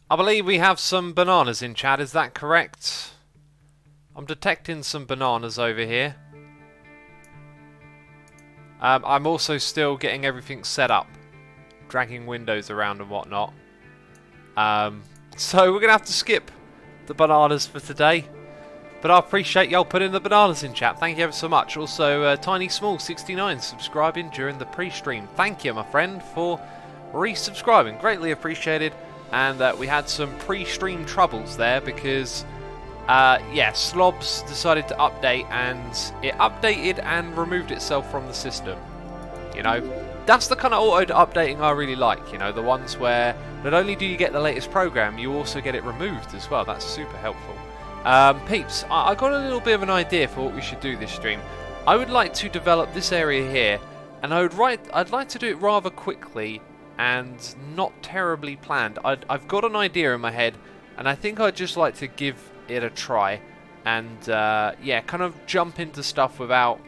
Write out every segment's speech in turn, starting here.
I believe we have some bananas in chat, is that correct? I'm detecting some bananas over here. I'm also still getting everything set up. Dragging windows around and whatnot. So we're going to have to skip the bananas for today. But I appreciate y'all putting the bananas in chat. Thank you ever so much. Also, Tiny Small 69 subscribing during the pre-stream. Thank you, my friend, for resubscribing. Greatly appreciated. And we had some pre-stream troubles there because, yeah, Slobs decided to update and it updated and removed itself from the system. You know, that's the kind of auto-updating I really like. You know, the ones where not only do you get the latest program, you also get it removed as well. That's super helpful. Peeps, I got a little bit of an idea for what we should do this stream. I would like to develop this area here, and I'd like to do it rather quickly and not terribly planned. I've got an idea in my head, and I think I'd just like to give it a try, and yeah, kind of jump into stuff without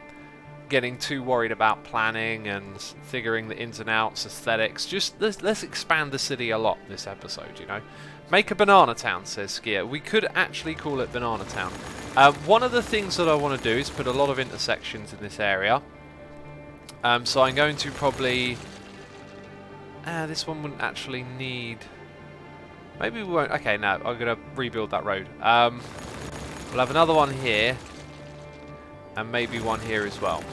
getting too worried about planning and figuring the ins and outs, aesthetics. Just let's expand the city a lot this episode, you know. Make a banana town, says Skier. We could actually call it Banana Town. One of the things that I want to do is put a lot of intersections in this area. So I'm going to probably... this one wouldn't actually need... Maybe we won't... Okay, no, I'm going to rebuild that road. We'll have another one here. And maybe one here as well.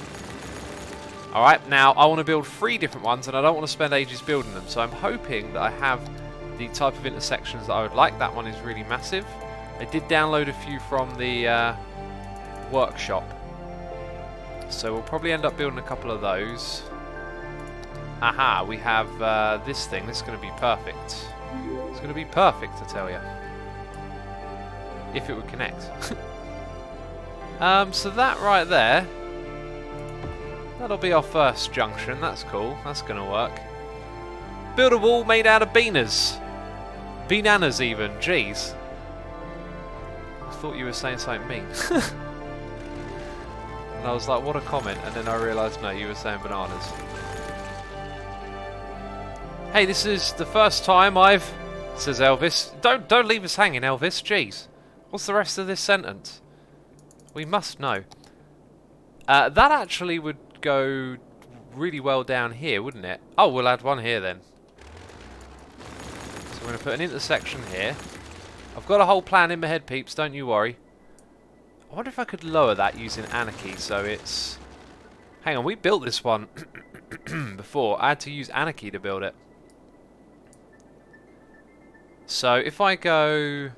Alright, now I want to build 3 different ones, and I don't want to spend ages building them. So I'm hoping that I have the type of intersections that I would like. That one is really massive. I did download a few from the workshop. So we'll probably end up building a couple of those. Aha, we have this thing. This is going to be perfect. It's going to be perfect, I tell you. If it would connect. So that right there, that'll be our first junction. That's cool. That's going to work. Build a wall made out of beaners. Bananas even. Jeez. I thought you were saying something mean. And I was like, what a comment. And then I realised, no, you were saying bananas. Hey, this is the first time I've... Says Elvis. Don't leave us hanging, Elvis. Jeez. What's the rest of this sentence? We must know. That actually would go really well down here, wouldn't it? Oh, we'll add one here then. So we're going to put an intersection here. I've got a whole plan in my head, peeps, don't you worry. I wonder if I could lower that using Anarchy so it's... Hang on, we built this one before. I had to use Anarchy to build it. So if I go...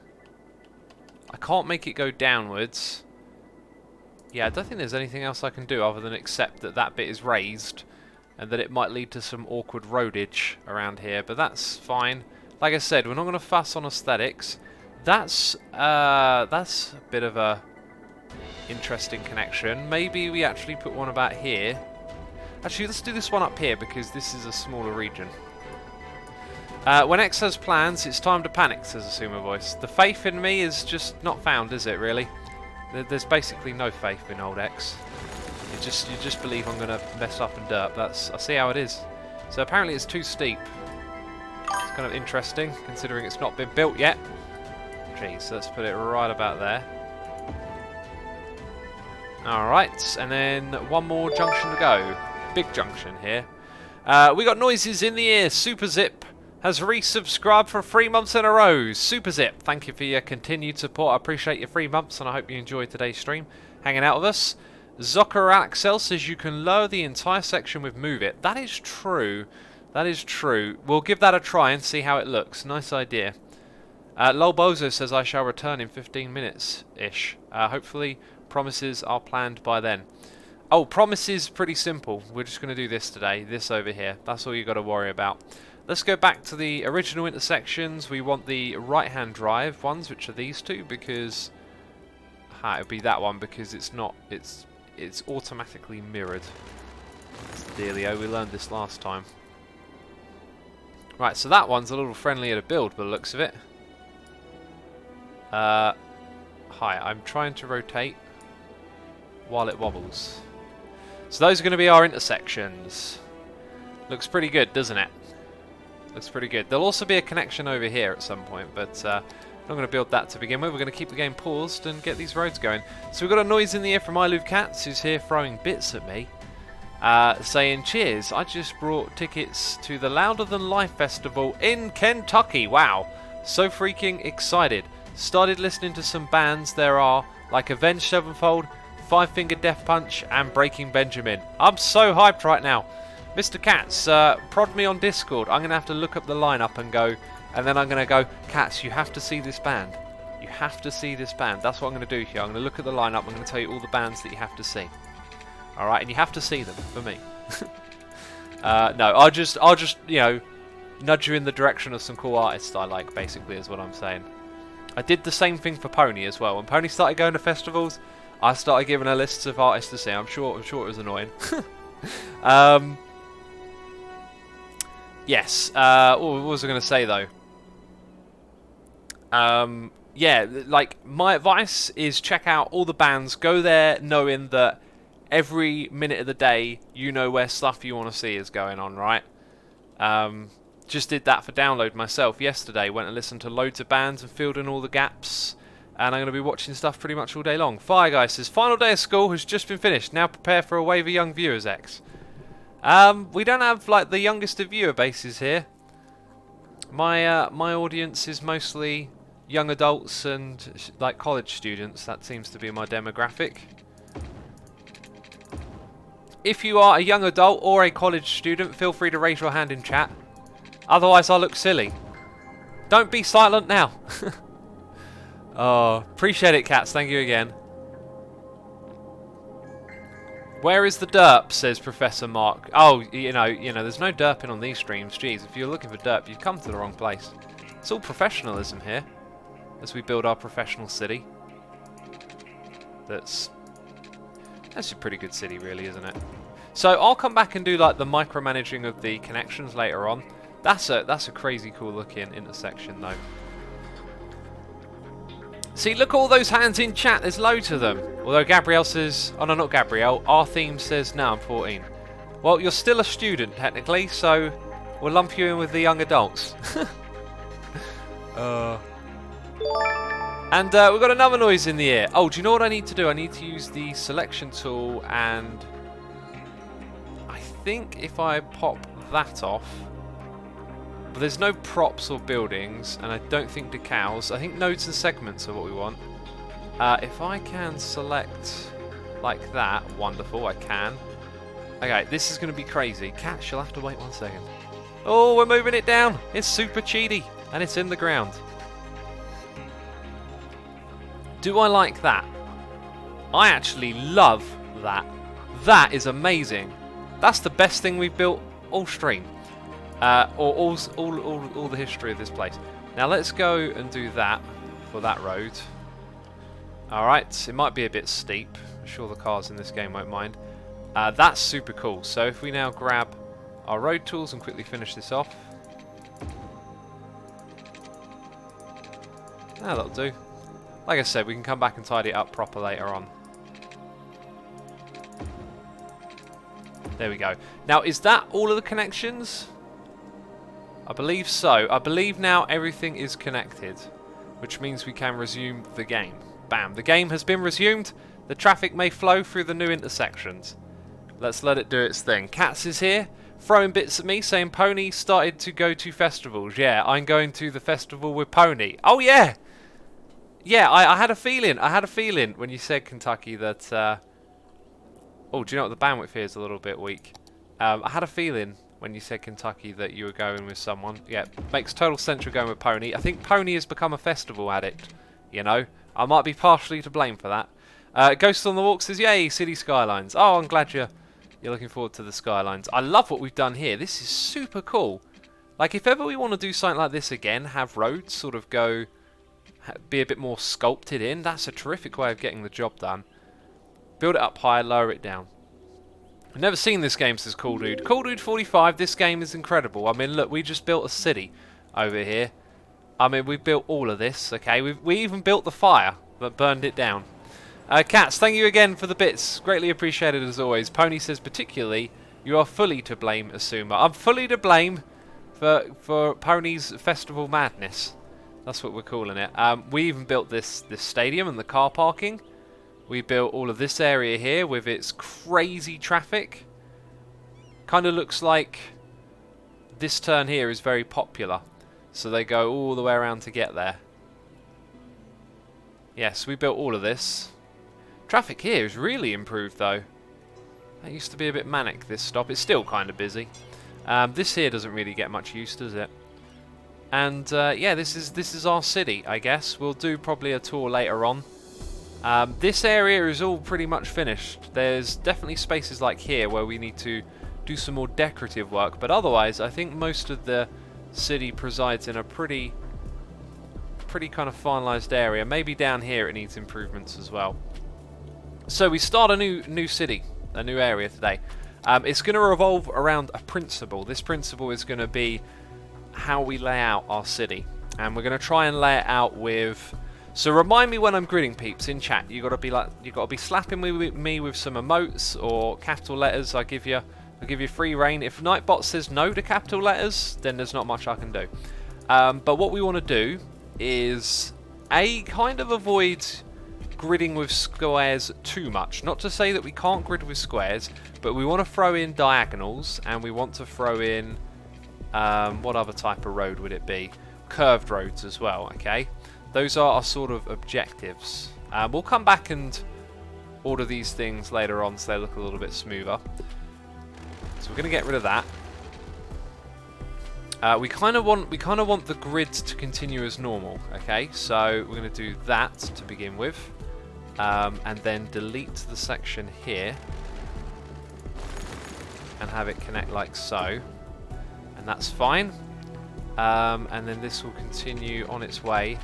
I can't make it go downwards. Yeah, I don't think there's anything else I can do other than accept that that bit is raised and that it might lead to some awkward roadage around here, but that's fine. Like I said, we're not going to fuss on aesthetics. That's a bit of a interesting connection. Maybe we actually put one about here. Actually, let's do this one up here because this is a smaller region. When X has plans, it's time to panic, says a Sumo voice. The faith in me is just not found, is it, really? There's basically no faith in old X. You just believe I'm going to mess up and derp. I see how it is. So apparently it's too steep. It's kind of interesting, considering it's not been built yet. Jeez, let's put it right about there. Alright, and then one more junction to go. Big junction here. We got noises in the ear. Super Zip has resubscribed for 3 months in a row. Super Zip, thank you for your continued support. I appreciate your 3 months, and I hope you enjoyed today's stream, hanging out with us. Zocker Axel says you can lower the entire section with Move It. That is true. That is true. We'll give that a try and see how it looks. Nice idea. Lol Bozo says I shall return in 15 minutes-ish. Hopefully promises are planned by then. Oh, promises pretty simple. We're just going to do this today. This over here. That's all you got to worry about. Let's go back to the original intersections. We want the right-hand drive ones, which are these two, because it would be that one because it's not. It's automatically mirrored. That's the dealio. We learned this last time. Right, so that one's a little friendlier to build by the looks of it. Hi, I'm trying to rotate while it wobbles. So those are going to be our intersections. Looks pretty good, doesn't it? Looks pretty good. There'll also be a connection over here at some point, but I'm not going to build that to begin with. We're going to keep the game paused and get these roads going. So we've got a noise in the ear from iLoveCats, who's here throwing bits at me, saying, cheers, I just brought tickets to the Louder Than Life Festival in Kentucky. Wow, so freaking excited. Started listening to some bands there are, like Avenged Sevenfold, Five Finger Death Punch, and Breaking Benjamin. I'm so hyped right now. Mr. Katz, prod me on Discord. I'm going to have to look up the lineup and go, and then I'm going to go, Katz, you have to see this band. You have to see this band. That's what I'm going to do here. I'm going to look at the lineup. I'm going to tell you all the bands that you have to see. Alright, and you have to see them, for me. No, I'll just, you know, nudge you in the direction of some cool artists I like, basically, is what I'm saying. I did the same thing for Pony as well. When Pony started going to festivals, I started giving her lists of artists to see. I'm sure it was annoying. Yes. What was I going to say though? Yeah, like my advice is check out all the bands. Go there knowing that every minute of the day you know where stuff you want to see is going on, right? Just did that for download myself yesterday. Went and listened to loads of bands and filled in all the gaps. And I'm going to be watching stuff pretty much all day long. Fire Guy says, final day of school has just been finished. Now prepare for a wave of young viewers, X. We don't have like the youngest of viewer bases here. My my audience is mostly young adults and like college students. That seems to be my demographic. If you are a young adult or a college student, feel free to raise your hand in chat. Otherwise, I'll look silly. Don't be silent now. Oh, appreciate it, Cats. Thank you again. Where is the derp, says Professor Mark. Oh, you know, there's no derping on these streams. Jeez, if you're looking for derp, you've come to the wrong place. It's all professionalism here, as we build our professional city. That's a pretty good city, really, isn't it? So I'll come back and do like the micromanaging of the connections later on. That's a crazy cool looking intersection, though. See, look at all those hands in chat. There's loads of them. Although Gabrielle says... Oh, no, not Gabrielle. Our theme says, no, I'm 14. Well, you're still a student, technically, so we'll lump you in with the young adults. And we've got another noise in the ear. Oh, do you know what I need to do? I need to use the selection tool, and I think if I pop that off... But there's no props or buildings, and I don't think decals. I think nodes and segments are what we want. If I can select like that, wonderful, I can. Okay, this is going to be crazy. Cat, you'll have to wait 1 second. Oh, we're moving it down. It's super cheaty, and it's in the ground. Do I like that? I actually love that. That is amazing. That's the best thing we've built all stream. Or all the history of this place. Now let's go and do that for that road. Alright, it might be a bit steep. I'm sure the cars in this game won't mind. That's super cool. So if we now grab our road tools and quickly finish this off. That'll do. Like I said, we can come back and tidy it up proper later on. There we go. Now, is that all of the connections? I believe so. I believe now everything is connected, which means we can resume the game. Bam. The game has been resumed. The traffic may flow through the new intersections. Let's let it do its thing. Cats is here, throwing bits at me, saying Pony started to go to festivals. Yeah, I'm going to the festival with Pony. Oh, yeah! Yeah, I had a feeling. I had a feeling when you said Kentucky that... Oh, do you know what? The bandwidth here is a little bit weak. I had a feeling... when you said Kentucky that you were going with someone. Yeah, makes total sense you're going with Pony. I think Pony has become a festival addict, you know. I might be partially to blame for that. Ghost on the Walk says, yay, City Skylines. Oh, I'm glad you're looking forward to the Skylines. I love what we've done here. This is super cool. Like, if ever we want to do something like this again, have roads sort of go... be a bit more sculpted in, that's a terrific way of getting the job done. Build it up high, lower it down. I've never seen this game, says Cool Dude. Cool Dude 45, this game is incredible. I mean, look, we just built a city over here. I mean, we built all of this, okay? We even built the fire that burned it down. Cats, thank you again for the bits. Greatly appreciated as always. Pony says, particularly, you are fully to blame, Asuma. I'm fully to blame for Pony's Festival Madness. That's what we're calling it. We even built this stadium and the car parking. We built all of this area here with its crazy traffic. Kind of looks like this turn here is very popular, so they go all the way around to get there. Yes, we built all of this. Traffic here is really improved though. That used to be a bit manic, this stop. It's still kind of busy. This here doesn't really get much use, does it? And yeah, this is our city, I guess. We'll do probably a tour later on. This area is all pretty much finished. There's definitely spaces like here where we need to do some more decorative work, but otherwise I think most of the city presides in a pretty kind of finalised area. Maybe down here it needs improvements as well. So we start a new city, a new area today. It's going to revolve around a principle. This principle is going to be how we lay out our city, and we're going to try and lay it out with. So remind me when I'm gridding, peeps, in chat. You got to be slapping me with some emotes or capital letters. I'll give you free reign. If Nightbot says no to capital letters, then there's not much I can do. But what we want to do is kind of avoid gridding with squares too much. Not to say that we can't grid with squares, but we want to throw in diagonals, and we want to throw in what other type of road would it be? Curved roads as well. Okay, those are our sort of objectives. We'll come back and order these things later on so they look a little bit smoother. So we're going to get rid of that. We kind of want the grid to continue as normal. Okay, so we're going to do that to begin with, and then delete the section here and have it connect like so, and that's fine. And then this will continue on its way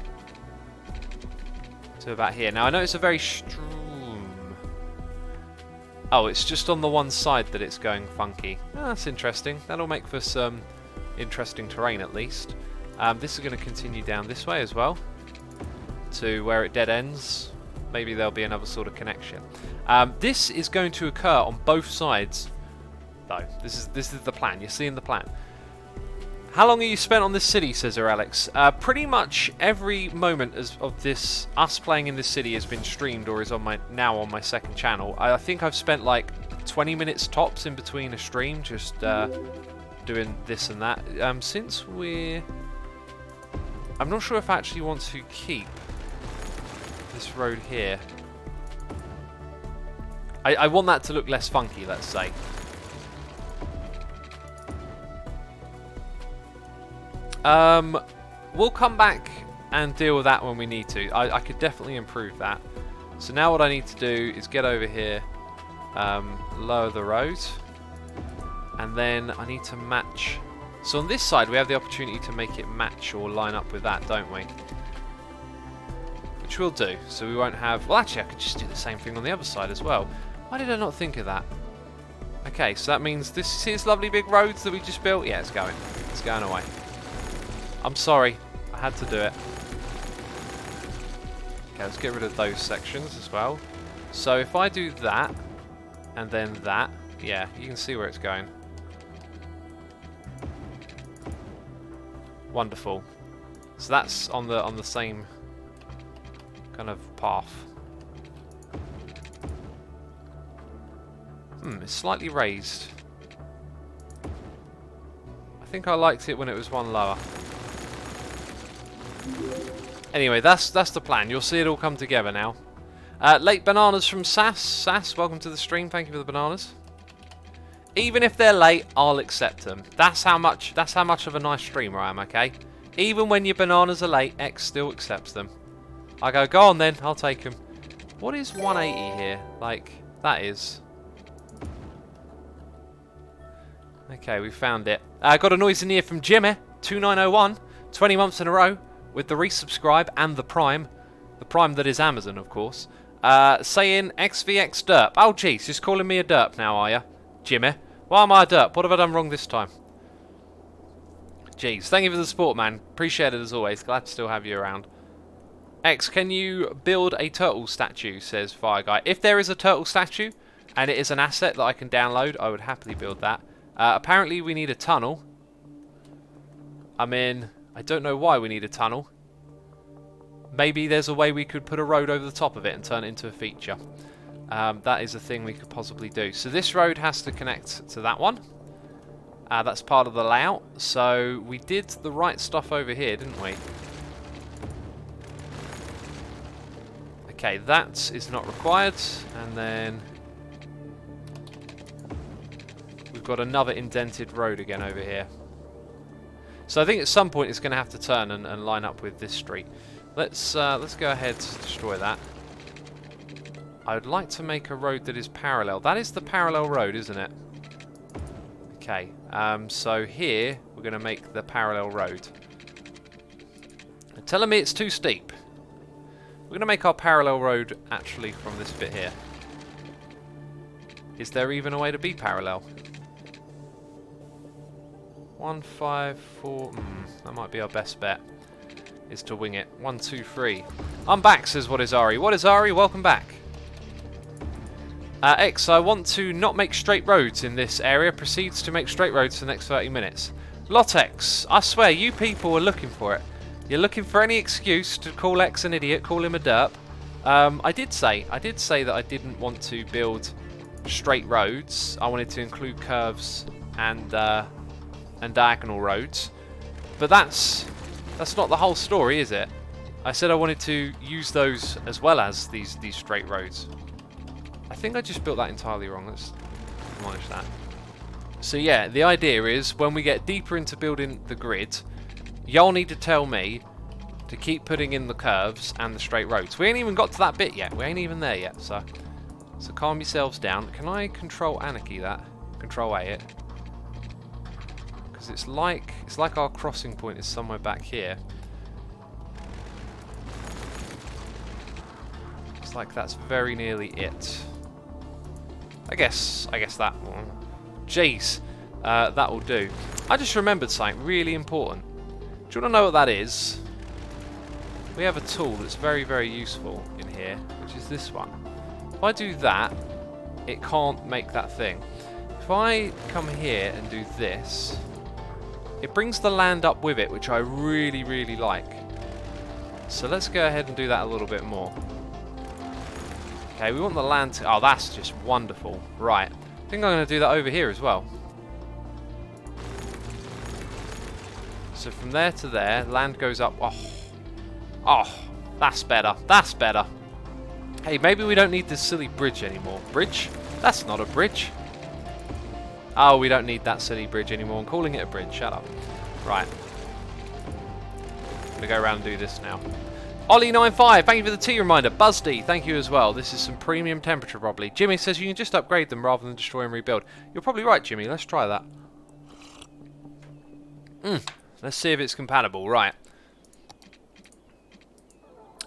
to about here. Now I know it's a very Oh, it's just on the one side that it's going funky. Oh, that's interesting. That'll make for some interesting terrain at least. This is going to continue down this way as well to where it dead ends. Maybe there'll be another sort of connection. This is going to occur on both sides though. This is the plan. You're seeing the plan. How long have you spent on this city, says Alex? Pretty much every moment of this, us playing in this city, has been streamed or is now on my second channel. I think I've spent like 20 minutes tops in between a stream, just doing this and that. Since I'm not sure if I actually want to keep this road here. I want that to look less funky, let's say. We'll come back and deal with that when we need to. I could definitely improve that. So now what I need to do is get over here, lower the road, and then I need to match. So on this side we have the opportunity to make it match or line up with that, don't we? Which we'll do. So we won't have... Well, actually I could just do the same thing on the other side as well. Why did I not think of that? Okay, so that means this lovely big roads that we just built. Yeah, it's going. It's going away. I'm sorry, I had to do it. Okay, let's get rid of those sections as well. So if I do that, and then that, yeah, you can see where it's going. Wonderful. So that's on the same kind of path. It's slightly raised. I think I liked it when it was one lower. Anyway, that's the plan. You'll see it all come together now. Late bananas from Sass. Sass, welcome to the stream. Thank you for the bananas. Even if they're late, I'll accept them. That's how much of a nice streamer I am, okay? Even when your bananas are late, X still accepts them. I go on then, I'll take them. What is 180 here? Like, that is... Okay, we found it. I got a noise in here from Jimmy, 2901, 20 months in a row. With the resubscribe and the prime that is Amazon, of course, saying XVX derp. Oh, jeez, just calling me a derp now, are you, Jimmy? Why am I a derp? What have I done wrong this time? Jeez, thank you for the support, man. Appreciate it as always. Glad to still have you around. X, can you build a turtle statue? Says Fire Guy. If there is a turtle statue and it is an asset that I can download, I would happily build that. Apparently, we need a tunnel. I mean, I don't know why we need a tunnel. Maybe there's a way we could put a road over the top of it and turn it into a feature. That is a thing we could possibly do. So this road has to connect to that one. That's part of the layout. So we did the right stuff over here, didn't we? Okay, that is not required. And then we've got another indented road again over here. So I think at some point it's going to have to turn and line up with this street. Let's go ahead and destroy that. I would like to make a road that is parallel. That is the parallel road, isn't it? Okay, so here we're going to make the parallel road. They're telling me it's too steep. We're going to make our parallel road actually from this bit here. Is there even a way to be parallel? 1, 5, 4. That might be our best bet. Is to wing it. 1, 2, 3. I'm back, says What Is Ari. What is Ari? Welcome back. X, I want to not make straight roads in this area. Proceeds to make straight roads for the next 30 minutes. Lotex, I swear, you people are looking for it. You're looking for any excuse to call X an idiot, call him a derp. I did say that I didn't want to build straight roads. I wanted to include curves and diagonal roads. But that's not the whole story, is it? I said I wanted to use those as well as these straight roads. I think I just built that entirely wrong. Let's acknowledge that. So yeah, the idea is when we get deeper into building the grid, y'all need to tell me to keep putting in the curves and the straight roads. We ain't even got to that bit yet. We ain't even there yet. So calm yourselves down. Can I control anarchy that? Control A it. Because it's like our crossing point is somewhere back here. It's like that's very nearly it. I guess that one. Jeez, that will do. I just remembered something really important. Do you want to know what that is? We have a tool that's very, very useful in here, which is this one. If I do that, it can't make that thing. If I come here and do this, it brings the land up with it, which I really, really like. So let's go ahead and do that a little bit more. Okay, we want the land to... Oh, that's just wonderful. Right. I think I'm going to do that over here as well. So from there to there, land goes up. Oh, that's better. That's better. Hey, maybe we don't need this silly bridge anymore. Bridge? That's not a bridge. Oh, we don't need that silly bridge anymore. I'm calling it a bridge. Shut up. Right. I'm going to go around and do this now. Ollie95, thank you for the tea reminder. Buzzy, thank you as well. This is some premium temperature probably. Jimmy says you can just upgrade them rather than destroy and rebuild. You're probably right, Jimmy. Let's try that. Let's see if it's compatible. Right.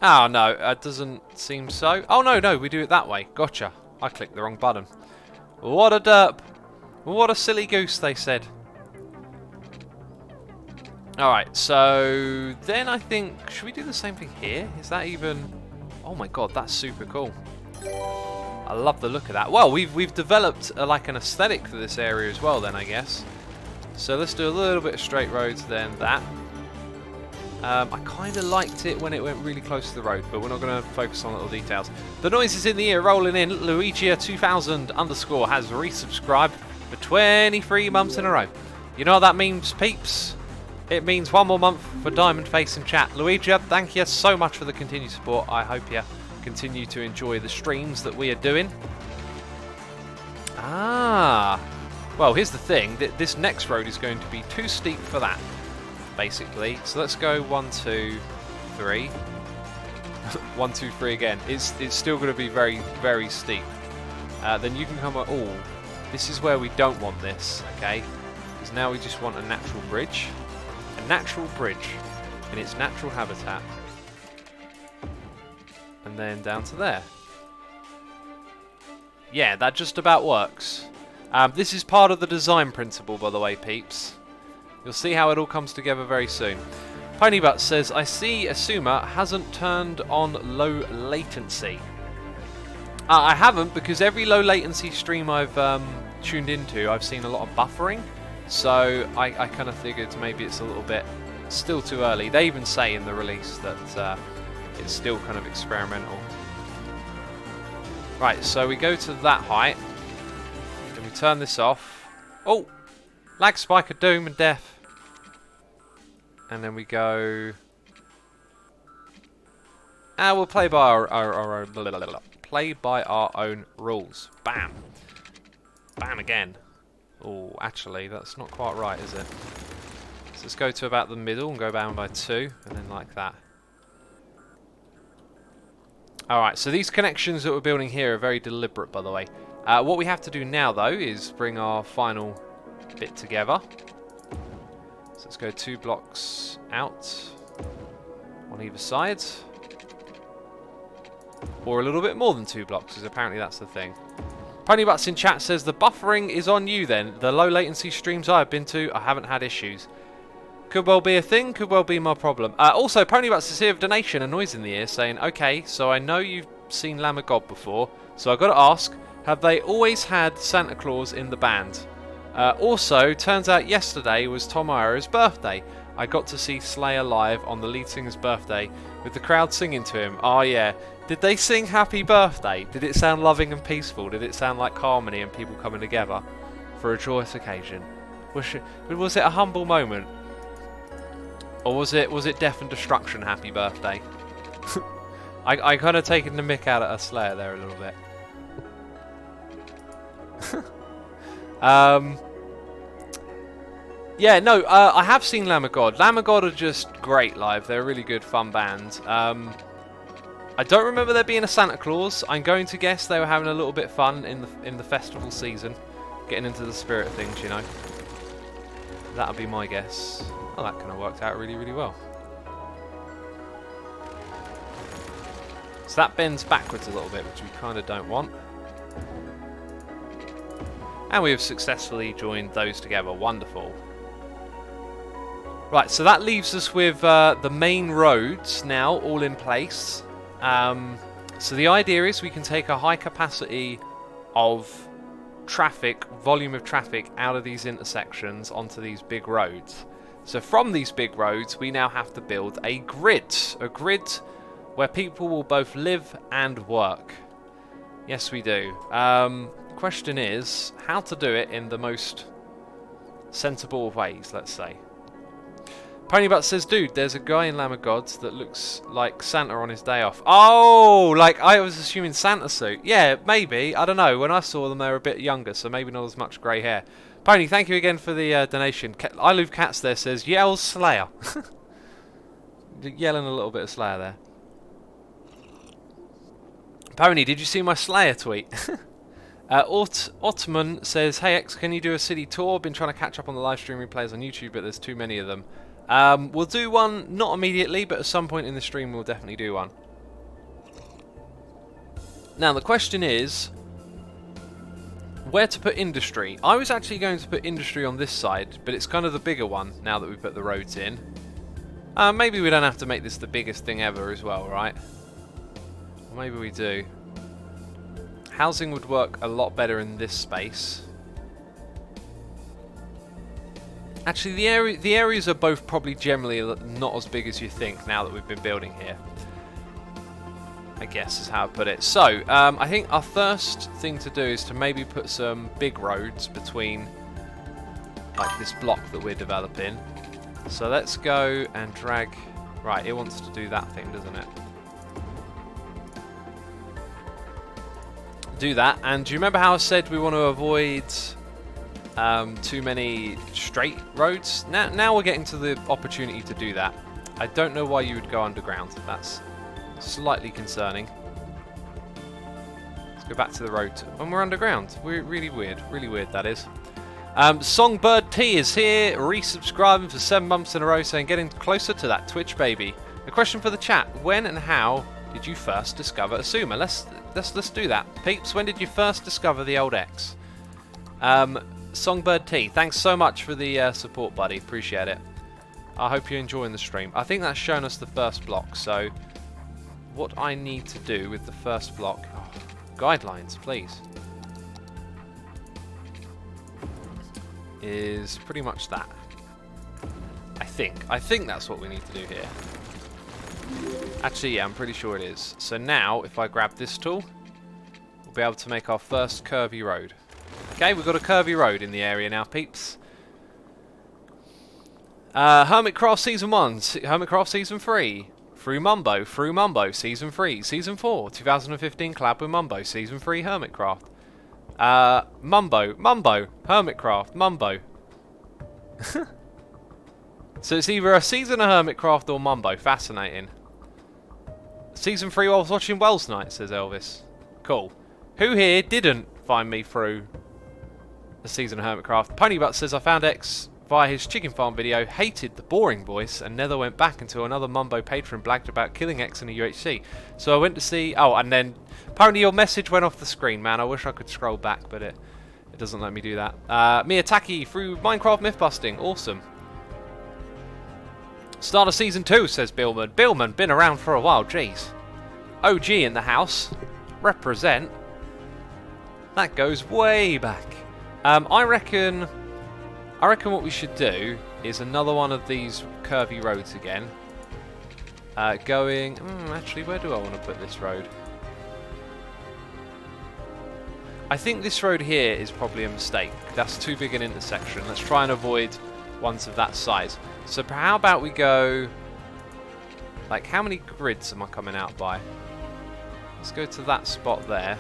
Oh, no. It doesn't seem so. Oh, no. We do it that way. Gotcha. I clicked the wrong button. What a derp. What a silly goose, they said. Alright, so then I think... Should we do the same thing here? Is that even... Oh my god, that's super cool. I love the look of that. Well, we've developed like an aesthetic for this area as well then, I guess. So let's do a little bit of straight roads then that. I kind of liked it when it went really close to the road, but we're not going to focus on little details. The noises in the ear rolling in. Luigia2000_ has resubscribed for 23 months in a row. You know what that means, peeps? It means one more month for Diamond Face in chat. Luigi, thank you so much for the continued support. I hope you continue to enjoy the streams that we are doing. Well, here's the thing. This next road is going to be too steep for that, basically. So let's go 1, 2, 3. 1, 2, 3 again. It's still going to be very, very steep. Then you can come... Oh, this is where we don't want this, okay? Because now we just want a natural bridge. A natural bridge in its natural habitat. And then down to there. Yeah, that just about works. This is part of the design principle, by the way, peeps. You'll see how it all comes together very soon. Ponybutt says, I see Asuma hasn't turned on low latency. I haven't, because every low latency stream I've tuned into, I've seen a lot of buffering. So I kind of figured maybe it's a little bit still too early. They even say in the release that it's still kind of experimental. Right, so we go to that height, then we turn this off. Oh! Lag spike of doom and death. And then we go... we'll play by our own... Play by our own rules. Bam! Bam again. Oh, actually, that's not quite right, is it? So let's go to about the middle and go down by 2, and then like that. Alright, so these connections that we're building here are very deliberate, by the way. What we have to do now, though, is bring our final bit together. So let's go 2 blocks out on either side. Or a little bit more than 2 blocks, because apparently that's the thing. Ponybutts in chat says, the buffering is on you then. The low latency streams I've been to, I haven't had issues. Could well be a thing, could well be my problem. Also, Ponybutts is here with donation, a noise in the ear, saying, okay, so I know you've seen Lamb of God before, so I've got to ask, have they always had Santa Claus in the band? Also, turns out yesterday was Tom Ira's birthday. I got to see Slayer live on the lead singer's birthday, with the crowd singing to him. Oh yeah. Did they sing Happy Birthday? Did it sound loving and peaceful? Did it sound like harmony and people coming together for a joyous occasion? Was it a humble moment? Or was it death and destruction Happy Birthday? I kind of taken the mick out of Slayer there a little bit. Yeah, no, I have seen Lamb of God. Lamb of God are just great live. They're a really good, fun band. I don't remember there being a Santa Claus. I'm going to guess they were having a little bit fun in the festival season, getting into the spirit of things, you know. That'll be my guess. Well, that kind of worked out really, really well. So that bends backwards a little bit, which we kind of don't want. And we have successfully joined those together. Wonderful. Right, so that leaves us with the main roads now all in place. So the idea is we can take a high capacity of traffic, volume of traffic out of these intersections onto these big roads. So from these big roads we now have to build a grid where people will both live and work. Yes, we do. Question is how to do it in the most sensible of ways, let's say. Ponybutt says, dude, there's a guy in Lamb of God that looks like Santa on his day off. Oh, like I was assuming Santa suit. Yeah, maybe. I don't know. When I saw them, they were a bit younger, so maybe not as much grey hair. Pony, thank you again for the donation. I Love Cats there says, yells Slayer. Yelling a little bit of Slayer there. Pony, did you see my Slayer tweet? Ottoman says, hey X, can you do a city tour? Been trying to catch up on the live stream replays on YouTube, but there's too many of them. We'll do one, not immediately, but at some point in the stream we'll definitely do one. Now the question is, where to put industry? I was actually going to put industry on this side, but it's kind of the bigger one now that we put the roads in. Maybe we don't have to make this the biggest thing ever as well, right? Or maybe we do. Housing would work a lot better in this space. Actually, the areas are both probably generally not as big as you think now that we've been building here. I guess is how I put it. So, I think our first thing to do is to maybe put some big roads between like this block that we're developing. So let's go and drag... Right, it wants to do that thing, doesn't it? Do that. And do you remember how I said we want to avoid... too many straight roads? Now we're getting to the opportunity to do that. I don't know why you would go underground. That's slightly concerning. Let's go back to the road. And we're underground. We're really weird that is. Songbird T is here, resubscribing for 7 months in a row, saying getting closer to that Twitch baby. A question for the chat: when and how did you first discover Asuma? Let's do that. Peeps, when did you first discover the old X? Songbird T, thanks so much for the support, buddy. Appreciate it. I hope you're enjoying the stream. I think that's shown us the first block, so what I need to do with the first block... guidelines, please. is pretty much that. I think that's what we need to do here. Actually, yeah, I'm pretty sure it is. So now, if I grab this tool, we'll be able to make our first curvy road. Okay, we've got a curvy road in the area now, peeps. Hermitcraft Season 1, Hermitcraft Season 3, Through Mumbo, Season 3, Season 4, 2015 collab with Mumbo, Season 3 Hermitcraft. Mumbo, Hermitcraft, Mumbo. So it's either a season of Hermitcraft or Mumbo. Fascinating. Season 3 while I was watching Wells Night, says Elvis. Cool. Who here didn't find me through the season of Hermitcraft? Ponybutt says I found X via his chicken farm video, hated the boring voice, and never went back until another Mumbo patron blagged about killing X in a UHC. So I went to see... Oh, and then apparently your message went off the screen, man. I wish I could scroll back, but it doesn't let me do that. Miyataki through Minecraft Mythbusting. Awesome. Start of Season 2, says Billman. Billman, been around for a while, jeez. OG in the house. Represent. That goes way back. I reckon what we should do is another one of these curvy roads again. Going... actually, where do I want to put this road? I think this road here is probably a mistake. That's too big an intersection. Let's try and avoid ones of that size. So how about we go... Like, how many grids am I coming out by? Let's go to that spot there.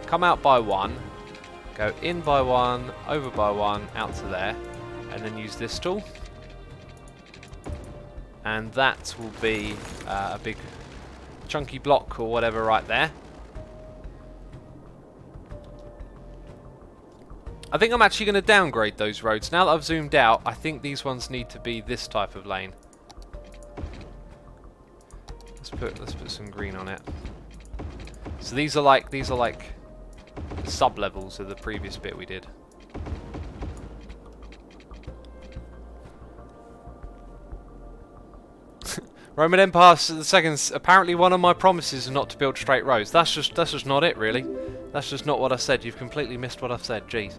Come out by one. Go in by one, over by one, out to there. And then use this tool. And that will be a big chunky block or whatever right there. I think I'm actually going to downgrade those roads. Now that I've zoomed out, I think these ones need to be this type of lane. Let's put some green on it. So these are like sub-levels of the previous bit we did. Roman Empire II. Apparently, one of my promises is not to build straight roads. That's just not it, really. That's just not what I said. You've completely missed what I've said. Jeez.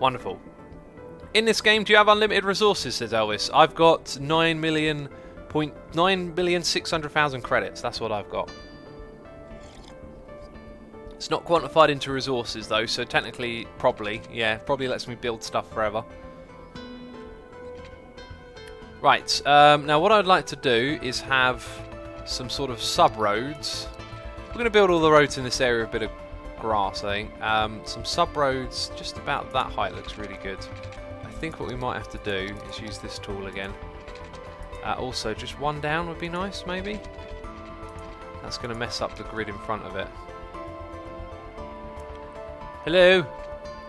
Wonderful. In this game, do you have unlimited resources? Says Elvis. I've got 9,600,000 credits. That's what I've got. It's not quantified into resources though, so technically, probably lets me build stuff forever. Right. Now, what I'd like to do is have some sort of sub-roads. We're going to build all the roads in this area with a bit of grass, I think. Some sub-roads, just about that height looks really good. I think what we might have to do is use this tool again. Also, just one down would be nice, maybe. That's going to mess up the grid in front of it. Hello?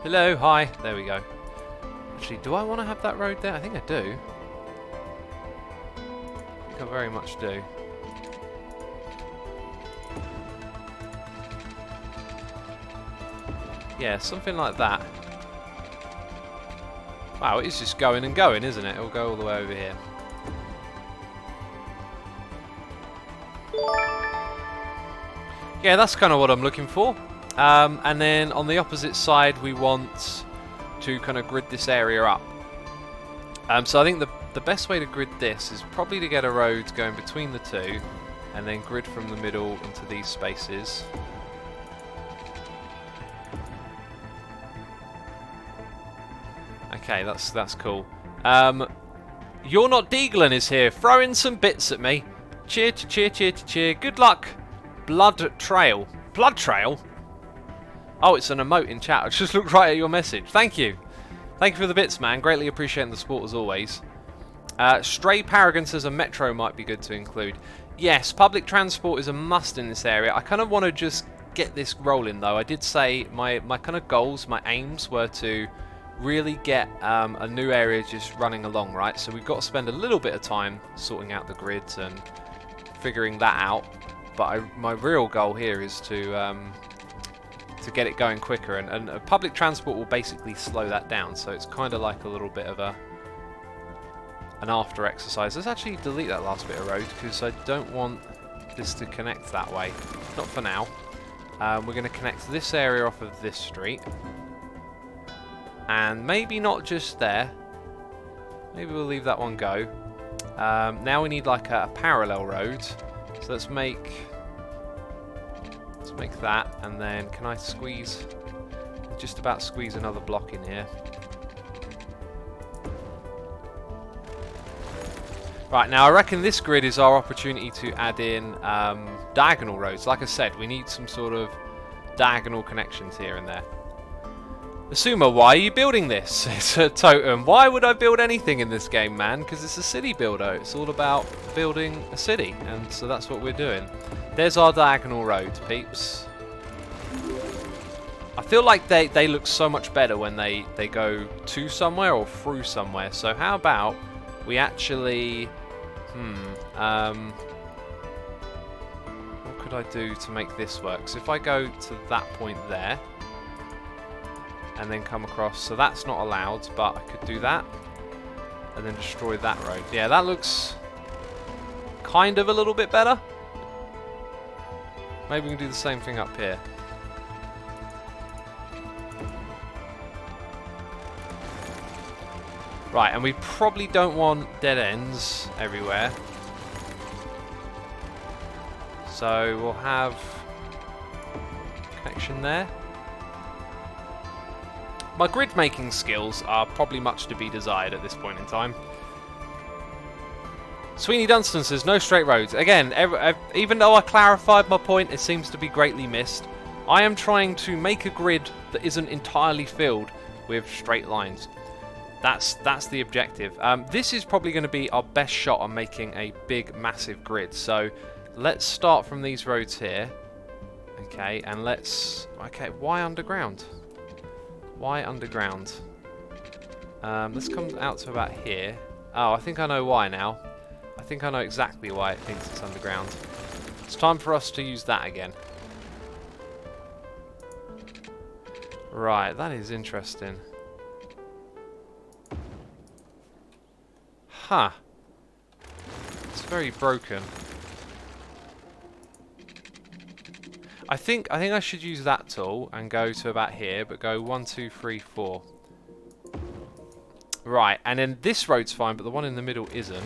Hello, hi. There we go. Actually, do I want to have that road there? I think I do. I think I very much do. Yeah, something like that. Wow, it's just going and going, isn't it? It'll go all the way over here. Yeah, that's kind of what I'm looking for. And then on the opposite side, we want to kind of grid this area up. So I think the best way to grid this is probably to get a road going between the two, and then grid from the middle into these spaces. Okay, that's cool. You're Not Deaglin is here, throwing some bits at me. Cheer to cheer, cheer to cheer. Good luck. Blood Trail. Blood Trail? Oh, it's an emote in chat. I just looked right at your message. Thank you. Thank you for the bits, man. Greatly appreciating the support as always. Stray Paragon says a metro might be good to include. Yes, public transport is a must in this area. I kind of want to just get this rolling, though. I did say my kind of goals, my aims were to really get a new area just running along, right? So we've got to spend a little bit of time sorting out the grids and figuring that out. But my real goal here is to get it going quicker, and public transport will basically slow that down. So it's kind of like a little bit of an after exercise. Let's actually delete that last bit of road because I don't want this to connect that way. Not for now. We're going to connect this area off of this street. And maybe not just there. Maybe we'll leave that one go. Now we need like a parallel road. So let's make that, and then can I squeeze, just about squeeze another block in here. Right, now I reckon this grid is our opportunity to add in diagonal roads. Like I said, we need some sort of diagonal connections here and there. Xisuma, why are you building this? It's a totem. Why would I build anything in this game, man? Because it's a city builder. It's all about building a city, and so that's what we're doing. There's our diagonal road, peeps. I feel like they look so much better when they go to somewhere or through somewhere. So how about we actually... what could I do to make this work? So if I go to that point there, and then come across, so that's not allowed, but I could do that and then destroy that road. Yeah, that looks kind of a little bit better. Maybe we can do the same thing up here. Right, and we probably don't want dead ends everywhere, so we'll have connection there. My grid making skills are probably much to be desired at this point in time. Sweeney Dunstan says, no straight roads. Again, even though I clarified my point, it seems to be greatly missed. I am trying to make a grid that isn't entirely filled with straight lines. That's the objective. This is probably going to be our best shot on making a big, massive grid. So let's start from these roads here. Okay, and let's... Okay, why underground? Why underground? Let's come out to about here. Oh, I think I know why now. I think I know exactly why it thinks it's underground. It's time for us to use that again. Right, that is interesting. Huh. It's very broken. I think I should use that tool and go to about here, but go 1, 2, 3, 4. Right, and then this road's fine, but the one in the middle isn't.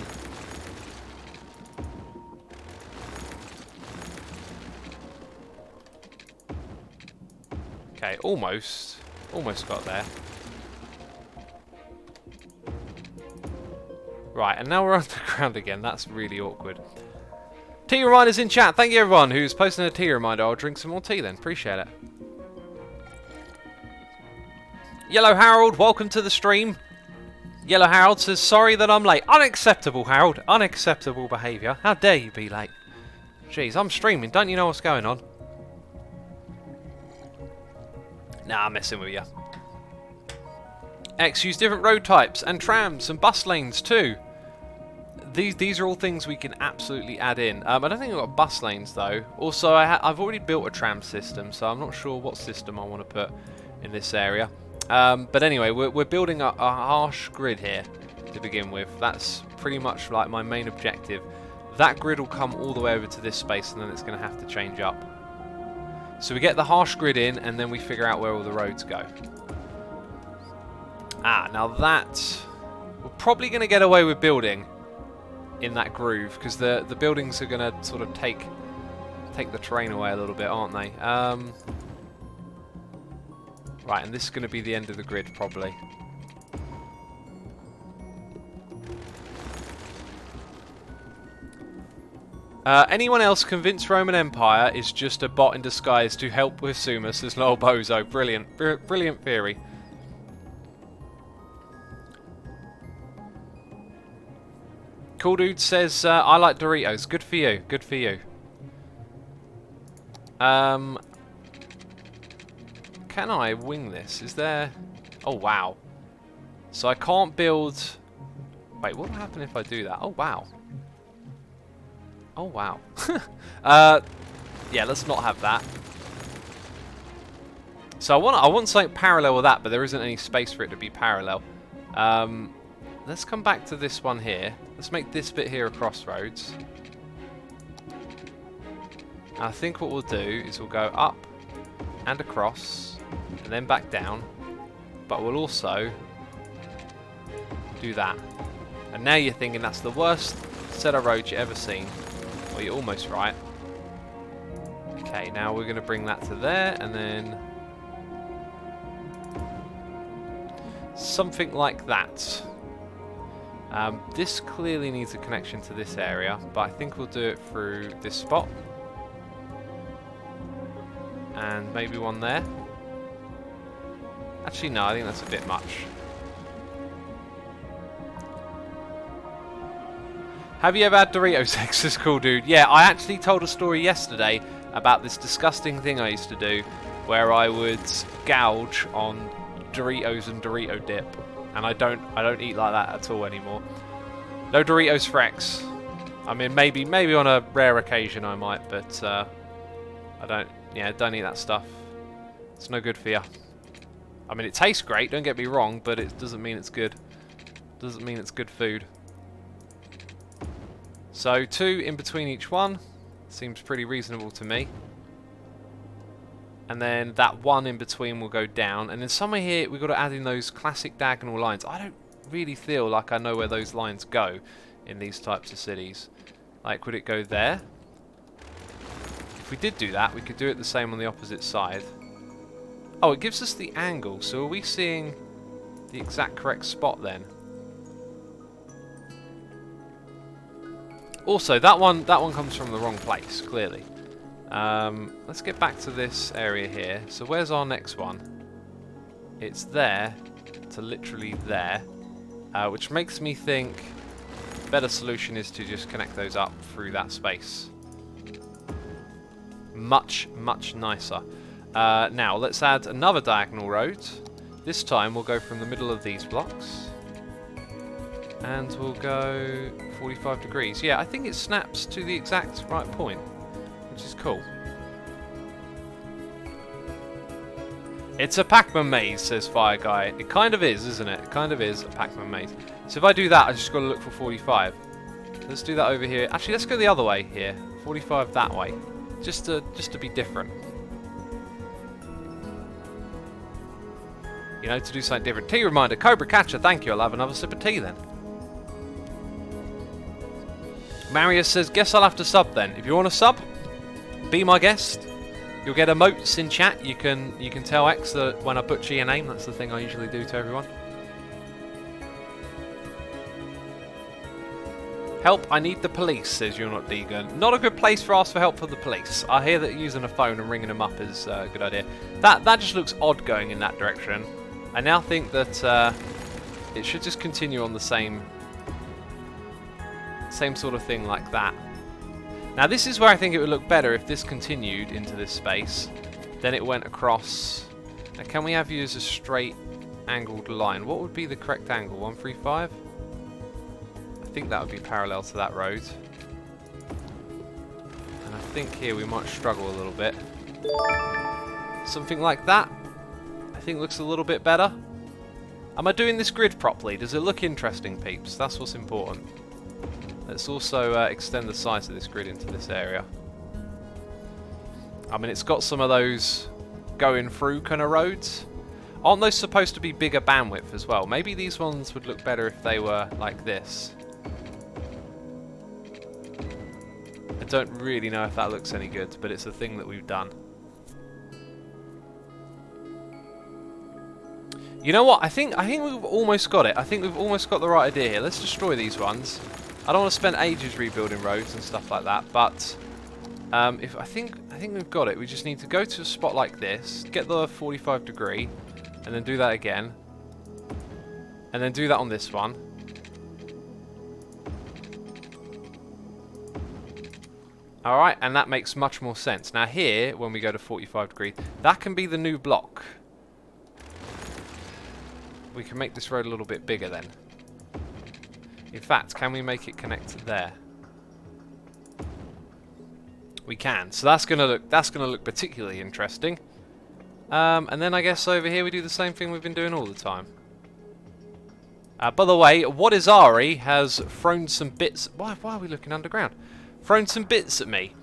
Okay, almost got there. Right, and now we're underground again. That's really awkward. Tea reminders in chat. Thank you everyone who's posting a tea reminder. I'll drink some more tea then. Appreciate it. Yellow Harold, welcome to the stream. Yellow Harold says, sorry that I'm late. Unacceptable, Harold. Unacceptable behaviour. How dare you be late? Jeez, I'm streaming. Don't you know what's going on? Nah, I'm messing with you. X, use different road types and trams and bus lanes too. These are all things we can absolutely add in. I don't think I've got bus lanes though. Also, I've already built a tram system, so I'm not sure what system I want to put in this area. But anyway, we're building a harsh grid here to begin with. That's pretty much like my main objective. That grid will come all the way over to this space, and then it's going to have to change up. So we get the harsh grid in, and then we figure out where all the roads go. Ah, now that... We're probably going to get away with building in that groove, because the buildings are going to sort of take the terrain away a little bit, aren't they? Right, and this is going to be the end of the grid, probably. Anyone else convinced Roman Empire is just a bot in disguise to help with Xisuma, says Lol Bozo. Brilliant. Brilliant theory. Cool Dude says, I like Doritos. Good for you. Good for you. Can I wing this? Is there... Oh, wow. So I can't build... Wait, what will happen if I do that? Oh, wow. Oh, wow. Yeah, let's not have that. So I want something parallel with that, but there isn't any space for it to be parallel. Let's come back to this one here. Let's make this bit here a crossroads. I think what we'll do is we'll go up and across, and then back down. But we'll also do that. And now you're thinking that's the worst set of roads you've ever seen. Well, you're almost right. Okay, now we're going to bring that to there, and then something like that. This clearly needs a connection to this area, but I think we'll do it through this spot. And maybe one there. Actually, no, I think that's a bit much. Have you ever had Doritos sex? This cool, dude. Yeah, I actually told a story yesterday about this disgusting thing I used to do where I would gouge on Doritos and Dorito dip, and I don't eat like that at all anymore. No Doritos for X. I mean, maybe on a rare occasion I might, but I don't eat that stuff. It's no good for you. I mean, it tastes great, don't get me wrong, but it doesn't mean it's good. Doesn't mean it's good food. So 2 in between each one seems pretty reasonable to me. And then that 1 in between will go down. And then somewhere here we've got to add in those classic diagonal lines. I don't really feel like I know where those lines go in these types of cities. Like, would it go there? If we did do that, we could do it the same on the opposite side. Oh, it gives us the angle. So are we seeing the exact correct spot then? Also, that one comes from the wrong place, clearly. Let's get back to this area here. So where's our next one? It's there to literally there, which makes me think the better solution is to just connect those up through that space. Much, much nicer. Now, let's add another diagonal road. This time we'll go from the middle of these blocks. And we'll go 45 degrees. Yeah, I think it snaps to the exact right point, which is cool. It's a Pac-Man maze, says Fire Guy. It kind of is, isn't it? It kind of is a Pac-Man maze. So if I do that, I just got to look for 45. Let's do that over here. Actually, let's go the other way here. 45 that way, just to be different. You know, to do something different. Tea reminder, Cobra Catcher. Thank you. I'll have another sip of tea then. Marius says, guess I'll have to sub then. If you want to sub, be my guest. You'll get emotes in chat. You can tell X that when I butcher your name, that's the thing I usually do to everyone. Help, I need the police, says You're Not Deegan. Not a good place for ask for help for the police. I hear that using a phone and ringing them up is a good idea. That just looks odd going in that direction. I now think that it should just continue on the same sort of thing like that. Now this is where I think it would look better if this continued into this space, then it went across. Now can we have you as a straight angled line? What would be the correct angle? 135? I think that would be parallel to that road. And I think here we might struggle a little bit. Something like that I think looks a little bit better. Am I doing this grid properly? Does it look interesting, peeps? That's what's important. Let's also extend the size of this grid into this area. I mean, it's got some of those going through kind of roads. Aren't those supposed to be bigger bandwidth as well? Maybe these ones would look better if they were like this. I don't really know if that looks any good, but it's a thing that we've done. You know what? I think we've almost got it. I think we've almost got the right idea here. Let's destroy these ones. I don't want to spend ages rebuilding roads and stuff like that, but if I think we've got it. We just need to go to a spot like this, get the 45 degree, and then do that again, and then do that on this one. Alright, and that makes much more sense. Now here, when we go to 45 degree, that can be the new block. We can make this road a little bit bigger then. In fact, can we make it connect there? We can. So that's gonna look particularly interesting. And then I guess over here we do the same thing we've been doing all the time. By the way, What Is Ari has thrown some bits. Why are we looking underground? Thrown some bits at me,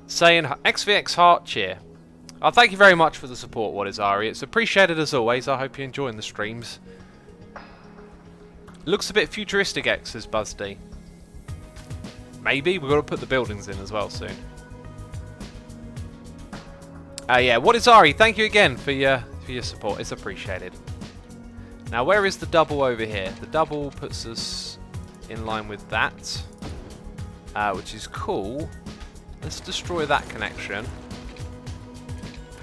saying XVX heart cheer. Oh, thank you very much for the support, What is Ari. It's appreciated as always. I hope you're enjoying the streams. Looks a bit futuristic, X, says BuzzD. Maybe. We've got to put the buildings in as well soon. Yeah, What is Ari? Thank you again for your support. It's appreciated. Now, where is the double over here? The double puts us in line with that, which is cool. Let's destroy that connection.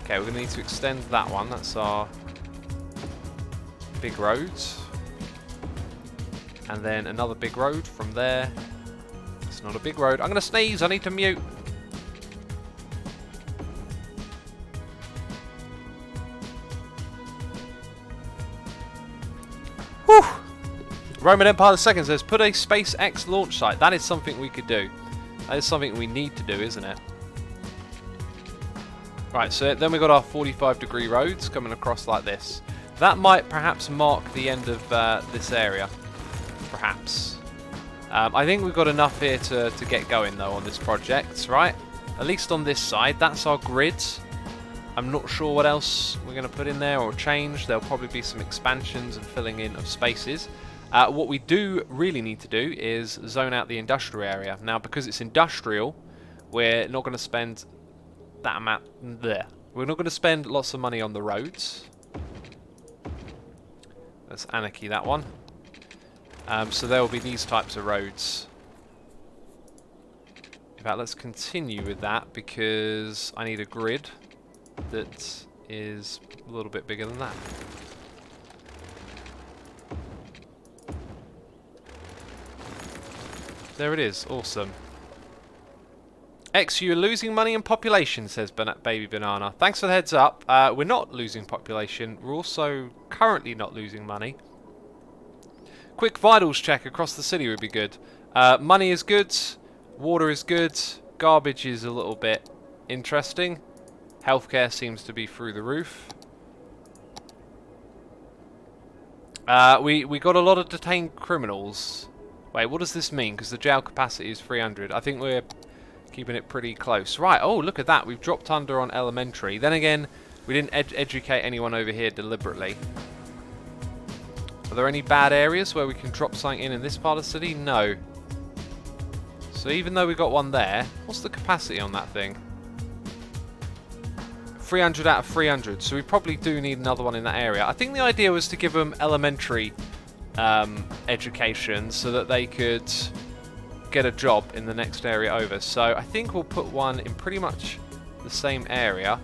Okay, we're going to need to extend that one. That's our big road. And then another big road from there. It's not a big road. I'm going to sneeze. I need to mute. Whew. Roman Empire II says, put a SpaceX launch site. That is something we could do. That is something we need to do, isn't it? Right, so then we've got our 45-degree roads coming across like this. That might perhaps mark the end of this area. Perhaps. I think we've got enough here to get going, though, on this project, right? At least on this side. That's our grid. I'm not sure what else we're going to put in there or change. There'll probably be some expansions and filling in of spaces. What we do really need to do is zone out the industrial area. Now, because it's industrial, we're not going to spend that amount there. We're not going to spend lots of money on the roads. That's anarchy, that one. So there will be these types of roads. In fact, let's continue with that because I need a grid that is a little bit bigger than that. There it is. Awesome. X, you're losing money in population, says Baby Banana. Thanks for the heads up. We're not losing population. We're also currently not losing money. Quick vitals check across the city would be good. Money is good. Water is good. Garbage is a little bit interesting. Healthcare seems to be through the roof. We got a lot of detained criminals. Wait, what does this mean? Because the jail capacity is 300. I think we're keeping it pretty close. Right, oh, look at that. We've dropped under on elementary. Then again, we didn't educate anyone over here deliberately. Are there any bad areas where we can drop something in this part of the city? No. So even though we got one there, what's the capacity on that thing? 300 out of 300. So we probably do need another one in that area. I think the idea was to give them elementary education so that they could get a job in the next area over. So I think we'll put one in pretty much the same area.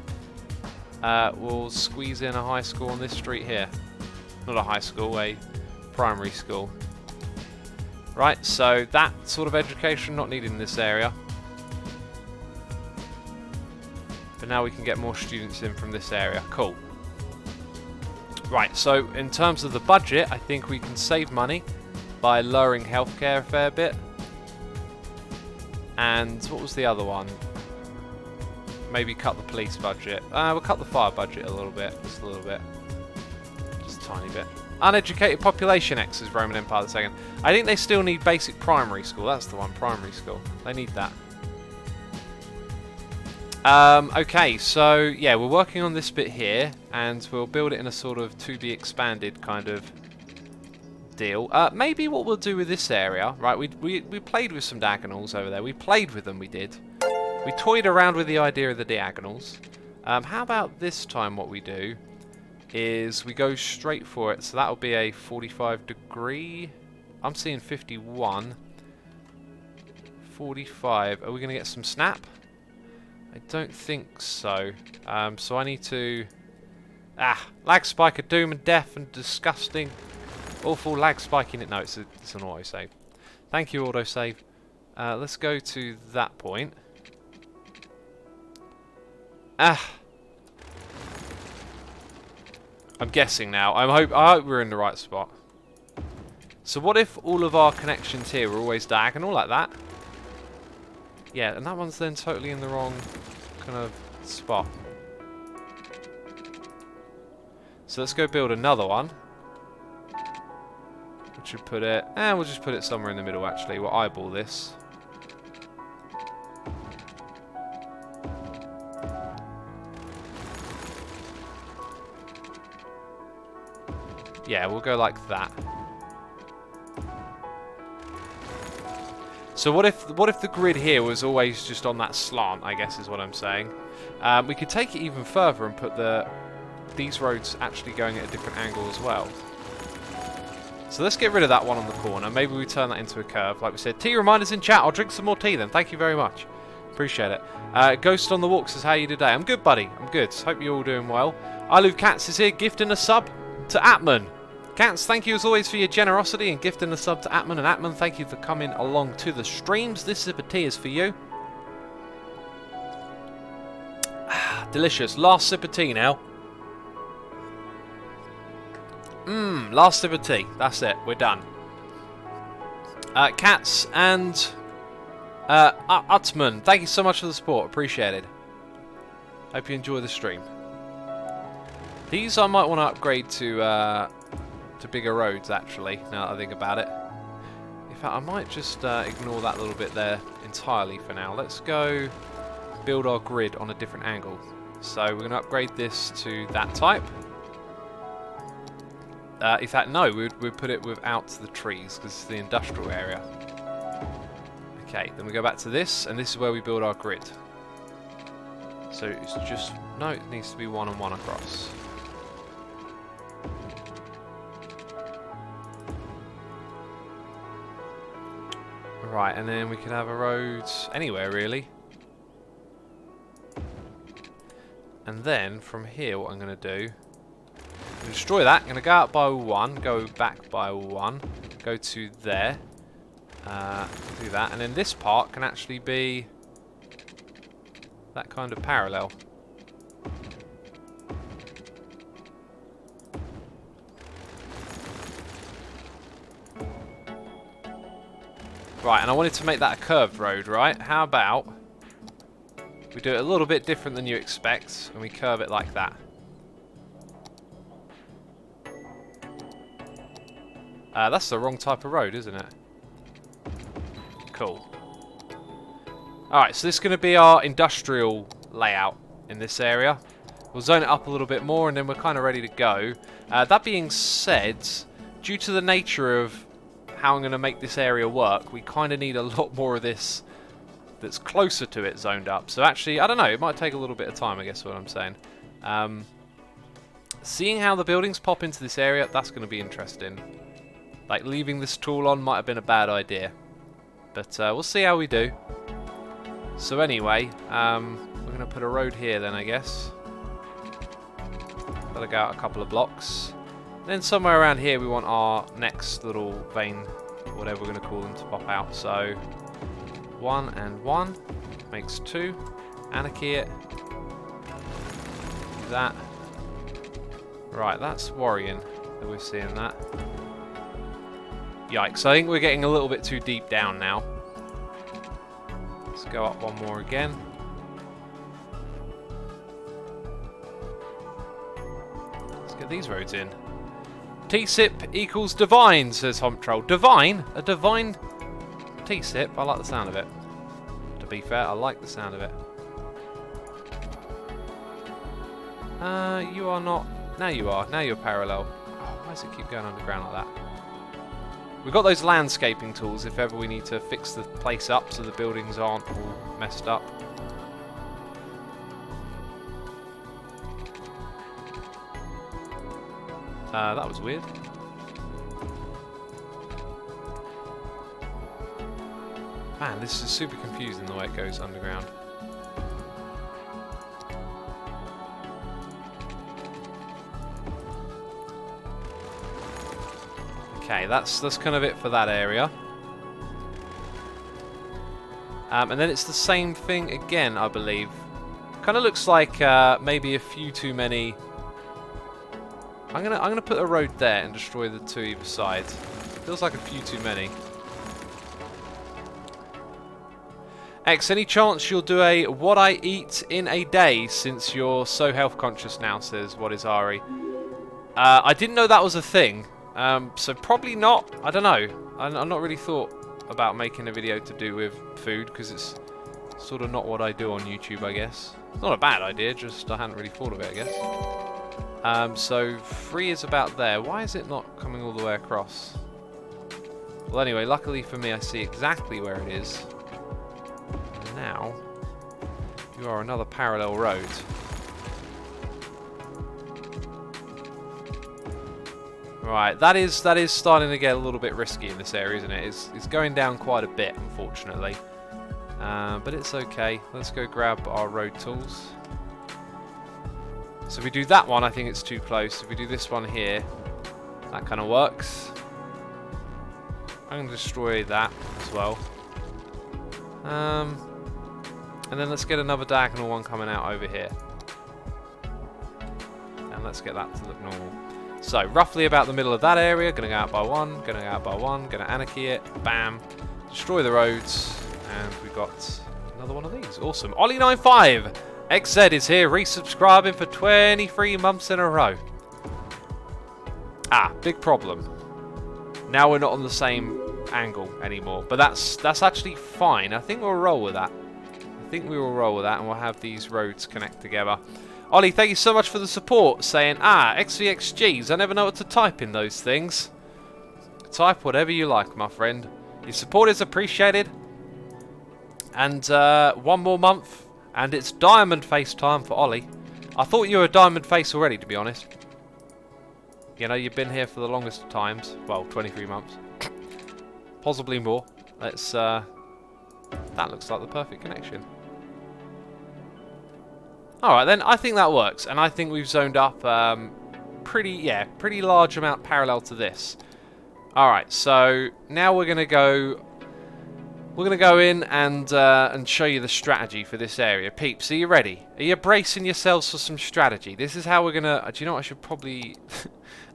We'll squeeze in a high school on this street here. Not a high school, a primary school. Right, so that sort of education not needed in this area. But now we can get more students in from this area. Cool. Right, so in terms of the budget, I think we can save money by lowering healthcare a fair bit. And what was the other one? Maybe cut the police budget. We'll cut the fire budget a little bit. Just a little bit. Just a tiny bit. Uneducated population, X is Roman Empire II. I think they still need basic primary school. That's the one, primary school. They need that. Okay, so yeah, we're working on this bit here, and we'll build it in a sort of to be expanded kind of deal. Maybe what we'll do with this area, right? We played with some diagonals over there. We played with them. We did. We toyed around with the idea of the diagonals. How about this time? What we do is we go straight for it. So that'll be a 45-degree. I'm seeing 51. 45. Are we going to get some snap? I don't think so. So I need to... lag spike of doom and death and disgusting, awful lag spiking it. No, it's an autosave. Thank you, autosave. Let's go to that point. I'm guessing now. I hope we're in the right spot. So what if all of our connections here were always diagonal like that? Yeah, and that one's then totally in the wrong kind of spot. So let's go build another one. We should put it... we'll just put it somewhere in the middle, actually. We'll eyeball this. Yeah, we'll go like that. So what if the grid here was always just on that slant, I guess is what I'm saying. We could take it even further and put these roads actually going at a different angle as well. So let's get rid of that one on the corner. Maybe we turn that into a curve. Like we said, tea reminders in chat. I'll drink some more tea then. Thank you very much. Appreciate it. Ghost on the Walk says, how are you today? I'm good, buddy. I'm good. Hope you're all doing well. I Love Cats is here, gifting a sub to Atman. Cats, thank you as always for your generosity and gifting a sub to Atman. And Atman, thank you for coming along to the streams. This sip of tea is for you. Delicious. Last sip of tea now. Last sip of tea. That's it. We're done. Cats and Utman, thank you so much for the support. Appreciate it. Hope you enjoy the stream. These I might want to upgrade to bigger roads, actually, now that I think about it. In fact, I might just ignore that little bit there entirely for now. Let's go build our grid on a different angle. So we're going to upgrade this to that type. In fact, no, we'd put it without the trees, because it's the industrial area. Okay, then we go back to this, and this is where we build our grid. So it's just... no, it needs to be 1 and 1 across. Right, and then we can have a road anywhere, really. And then, from here, what I'm going to do... destroy that. I'm going to go out by 1, go back by 1, go to there, do that, and then this part can actually be that kind of parallel. Right, and I wanted to make that a curved road, right? How about we do it a little bit different than you expect, and we curve it like that. That's the wrong type of road, isn't it? Cool. Alright, so this is going to be our industrial layout in this area. We'll zone it up a little bit more and then we're kind of ready to go. That being said, due to the nature of how I'm going to make this area work, we kind of need a lot more of this that's closer to it zoned up. So actually, I don't know, it might take a little bit of time, I guess is what I'm saying. Seeing how the buildings pop into this area, that's going to be interesting. Like, leaving this tool on might have been a bad idea. But we'll see how we do. So anyway, we're going to put a road here then, I guess. Gotta go out a couple of blocks. Then somewhere around here we want our next little vein, whatever we're going to call them, to pop out. So 1 and 1 makes 2. Anarchy it. Do that. Right, that's worrying that we're seeing that. Yikes, I think we're getting a little bit too deep down now. Let's go up one more again. Let's get these roads in. T-sip equals divine, says Humptroll. Divine? A divine T-sip? I like the sound of it. To be fair, I like the sound of it. You are not... Now you are. Now you're parallel. Oh, why does it keep going underground like that? We've got those landscaping tools if ever we need to fix the place up so the buildings aren't all messed up. That was weird. Man, this is super confusing the way it goes underground. Okay, that's kind of it for that area. And then it's the same thing again, I believe. Kind of looks like maybe a few too many. I'm gonna put a road there and destroy the two either side. Feels like a few too many. X, any chance you'll do a what I eat in a day since you're so health conscious now, says What Is Ari. I didn't know that was a thing. So probably not. I don't know. I've not really thought about making a video to do with food because it's sort of not what I do on YouTube, I guess. It's not a bad idea, just I hadn't really thought of it, I guess. So 3 is about there. Why is it not coming all the way across? Well, anyway, luckily for me, I see exactly where it is. And now, you are another parallel road. Right, that is starting to get a little bit risky in this area, isn't it? It's going down quite a bit, unfortunately. But it's okay. Let's go grab our road tools. So if we do that one, I think it's too close. If we do this one here, that kind of works. I'm going to destroy that as well. And then let's get another diagonal one coming out over here. And let's get that to look normal. So, roughly about the middle of that area. Going to go out by 1, going to go out by 1, going to anarchy it. Bam. Destroy the roads. And we got another one of these. Awesome. Ollie95! XZ is here, resubscribing for 23 months in a row. Ah, big problem. Now we're not on the same angle anymore. But that's actually fine. I think we'll roll with that. I think we will roll with that and we'll have these roads connect together. Ollie, thank you so much for the support, saying, XVXGs, I never know what to type in those things. Type whatever you like, my friend. Your support is appreciated. And 1 more month, and it's diamond face time for Ollie. I thought you were a diamond face already, to be honest. You know, you've been here for the longest of times. Well, 23 months. Possibly more. Let's, that looks like the perfect connection. Alright then, I think that works, and I think we've zoned up pretty large amount parallel to this. Alright, so now we're gonna go in and show you the strategy for this area. Peeps, are you ready? Are you bracing yourselves for some strategy? This is how we're gonna do you know what, I should probably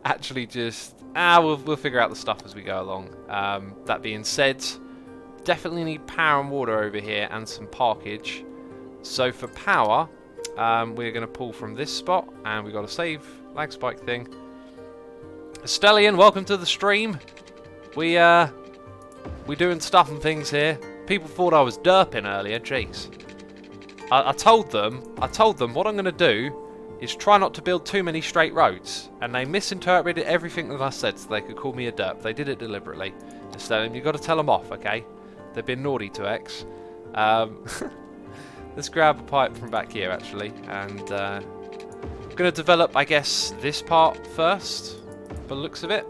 actually just we'll figure out the stuff as we go along. That being said, definitely need power and water over here and some parkage. So for power, we're going to pull from this spot, and we've got a save lag spike thing. Stellian, welcome to the stream. We're doing stuff and things here. People thought I was derping earlier. Jeez. I told them what I'm going to do is try not to build too many straight roads, and they misinterpreted everything that I said, so they could call me a derp. They did it deliberately. Stellian, you've got to tell them off, okay? They've been naughty to X. Let's grab a pipe from back here, actually, and I'm going to develop, I guess, this part first, by the looks of it.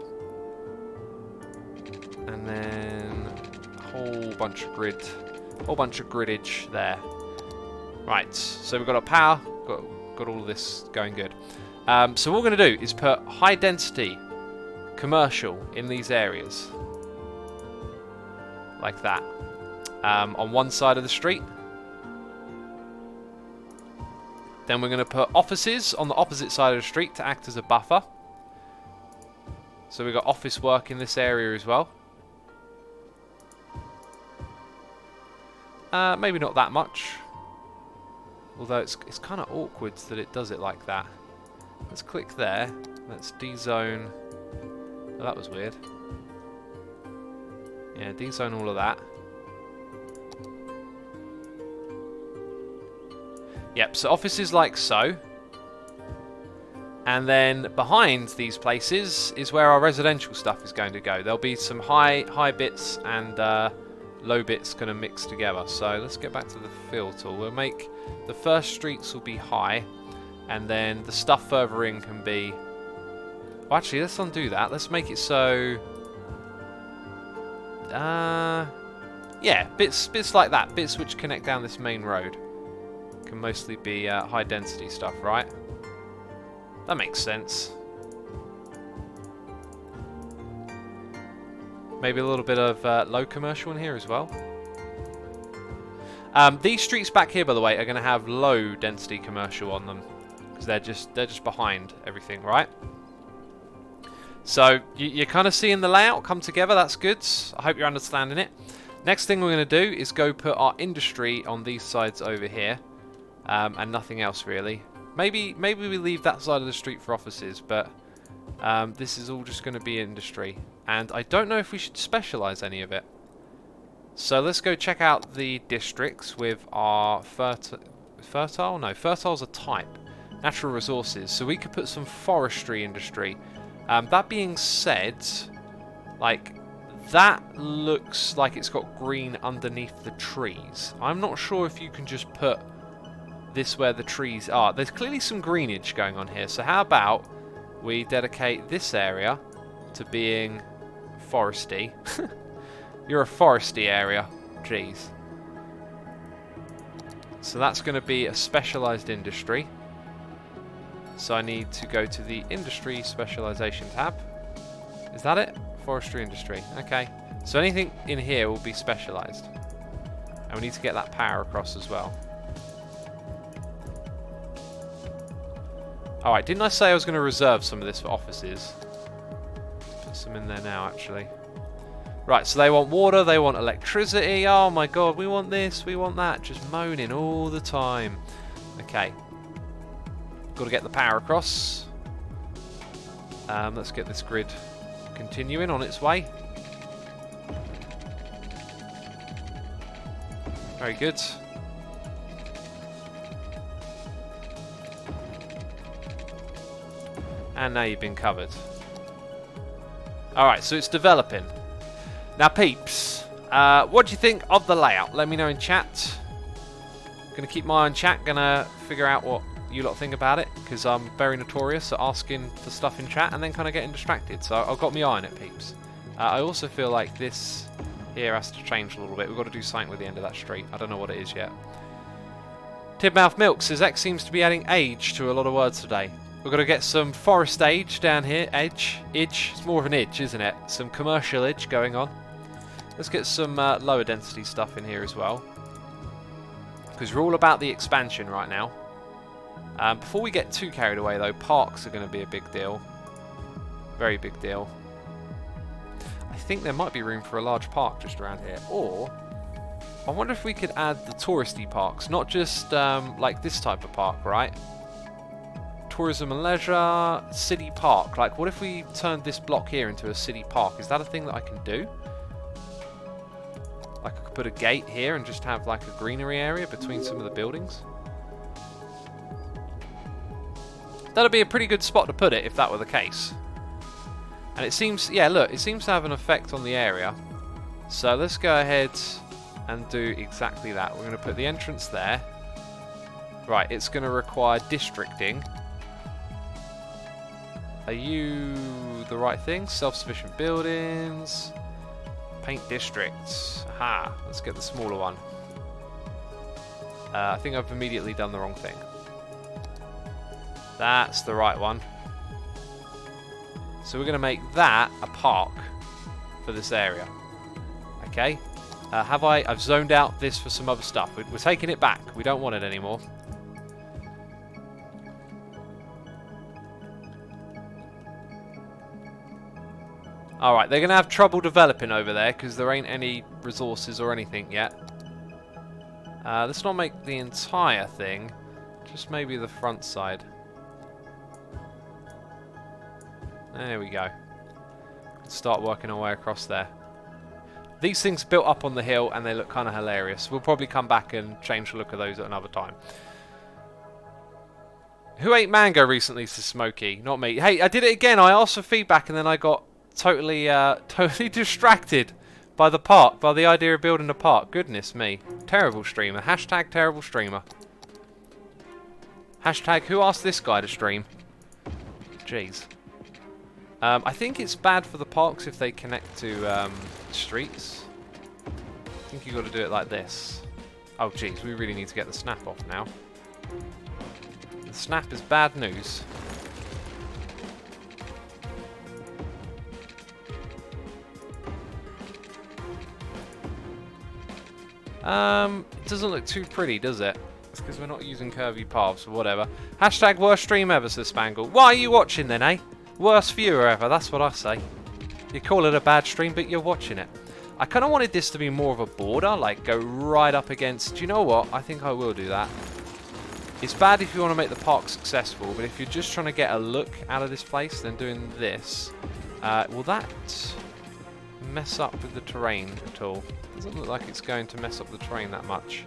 And then a whole bunch of griddage there. Right, so we've got our power, got all of this going good. So what we're going to do is put high density commercial in these areas. Like that. On one side of the street. Then we're going to put offices on the opposite side of the street to act as a buffer. So we've got office work in this area as well. Maybe not that much. Although it's kind of awkward that it does it like that. Let's click there. Let's dezone. Oh, that was weird. Yeah, dezone all of that. Yep, so offices like so. And then behind these places is where our residential stuff is going to go. There'll be some high bits and low bits going to mix together. So let's get back to the fill tool. We'll make the first streets will be high, and then the stuff further in can be... Well, actually, let's undo that. Let's make it so... yeah, bits like that. Bits which connect down this main road. Can mostly be high density stuff, right? That makes sense. Maybe a little bit of low commercial in here as well. These streets back here, by the way, are going to have low density commercial on them because they're just behind everything, right? So you're kind of seeing the layout come together. That's good. I hope you're understanding it. Next thing we're going to do is go put our industry on these sides over here. And nothing else really. Maybe we leave that side of the street for offices, but this is all just going to be industry. And I don't know if we should specialize any of it. So let's go check out the districts with our fertile. No, fertile's a type. Natural resources. So we could put some forestry industry. That being said, like, that looks like it's got green underneath the trees. I'm not sure if you can just put this where the trees are. There's clearly some greenage going on here. So how about we dedicate this area to being foresty. You're a foresty area. Jeez. So that's going to be a specialized industry. So I need to go to the industry specialization tab. Is that it? Forestry industry. Okay. So anything in here will be specialized. And we need to get that power across as well. Alright, didn't I say I was going to reserve some of this for offices? Put some in there now, actually. Right, so they want water, they want electricity. Oh my god, we want this, we want that. Just moaning all the time. Okay. Got to get the power across. Let's get this grid continuing on its way. Very good. And now you've been covered. Alright, so it's developing. Now peeps, what do you think of the layout? Let me know in chat. Gonna keep my eye on chat, gonna figure out what you lot think about it, because I'm very notorious at asking for stuff in chat and then kind of getting distracted, so I've got my eye on it, peeps. I also feel like this here has to change a little bit. We've got to do something with the end of that street. I don't know what it is yet. Tibmouth Milk says X seems to be adding age to a lot of words today. We've got to get some forest age down here. Edge. It's more of an edge, isn't it? Some commercial edge going on. Let's get some lower density stuff in here as well. Because we're all about the expansion right now. Before we get too carried away though, parks are going to be a big deal. Very big deal. I think there might be room for a large park just around here. Or, I wonder if we could add the touristy parks. Not just like this type of park, right? Tourism and leisure, city park. Like, what if we turned this block here into a city park? Is that a thing that I can do? Like, I could put a gate here and just have like a greenery area between some of the buildings. That'd be a pretty good spot to put it if that were the case. And it seems, yeah, look, it seems to have an effect on the area. So let's go ahead and do exactly that. We're going to put the entrance there. Right, it's going to require districting. Are you the right thing? Self-sufficient buildings. Paint districts. Aha, let's get the smaller one. I think I've immediately done the wrong thing. That's the right one. So we're going to make that a park for this area. Okay. I've zoned out this for some other stuff. We're taking it back. We don't want it anymore. Alright, they're going to have trouble developing over there because there ain't any resources or anything yet. Let's not make the entire thing. Just maybe the front side. There we go. Let's start working our way across there. These things built up on the hill and they look kind of hilarious. We'll probably come back and change the look of those at another time. Who ate mango recently, says Smokey? Not me. Hey, I did it again. I asked for feedback and then I got totally distracted by the park, by the idea of building a park. Goodness me. Terrible streamer. Hashtag terrible streamer. Hashtag who asked this guy to stream? Jeez. I think it's bad for the parks if they connect to streets. I think you've got to do it like this. Oh jeez, we really need to get the snap off now. The snap is bad news. It doesn't look too pretty, does it? It's because we're not using curvy paths or whatever. Hashtag worst stream ever, says Spangle. Why are you watching then, eh? Worst viewer ever, that's what I say. You call it a bad stream, but you're watching it. I kind of wanted this to be more of a border, like go right up against... Do you know what? I think I will do that. It's bad if you want to make the park successful, but if you're just trying to get a look out of this place, then doing this... will that mess up with the terrain at all? Doesn't look like it's going to mess up the terrain that much.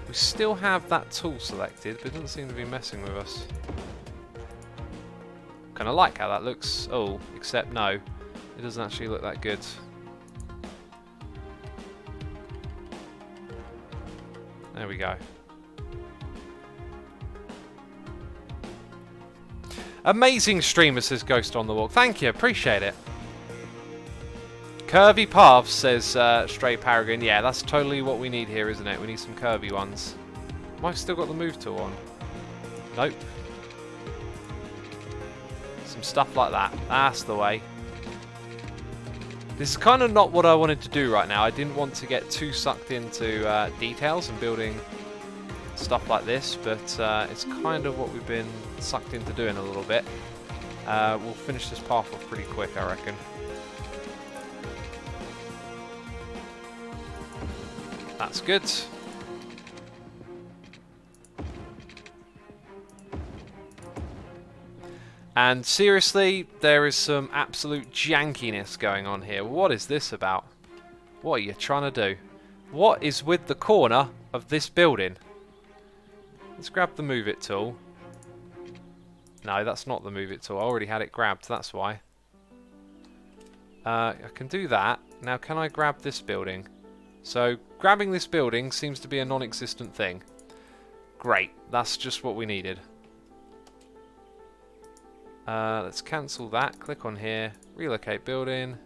We still have that tool selected, but it doesn't seem to be messing with us. Kind of like how that looks. Oh, except no, it doesn't actually look that good. There we go. Amazing streamer, says Ghost on the Walk. Thank you, appreciate it. Curvy paths, says Stray Paragon. Yeah, that's totally what we need here, isn't it? We need some curvy ones. Have I still got the move tool on? Nope. Some stuff like that. That's the way. This is kind of not what I wanted to do right now. I didn't want to get too sucked into details and building stuff like this, but it's kind of what we've been sucked into doing a little bit. We'll finish this path off pretty quick, I reckon. That's good. And seriously, there is some absolute jankiness going on here. What is this about? What are you trying to do? What is with the corner of this building? Let's grab the move it tool. No, that's not the move it tool. I already had it grabbed, that's why. I can do that. Now can I grab this building? So grabbing this building seems to be a non-existent thing. Great, that's just what we needed. Let's cancel that, click on here, relocate building.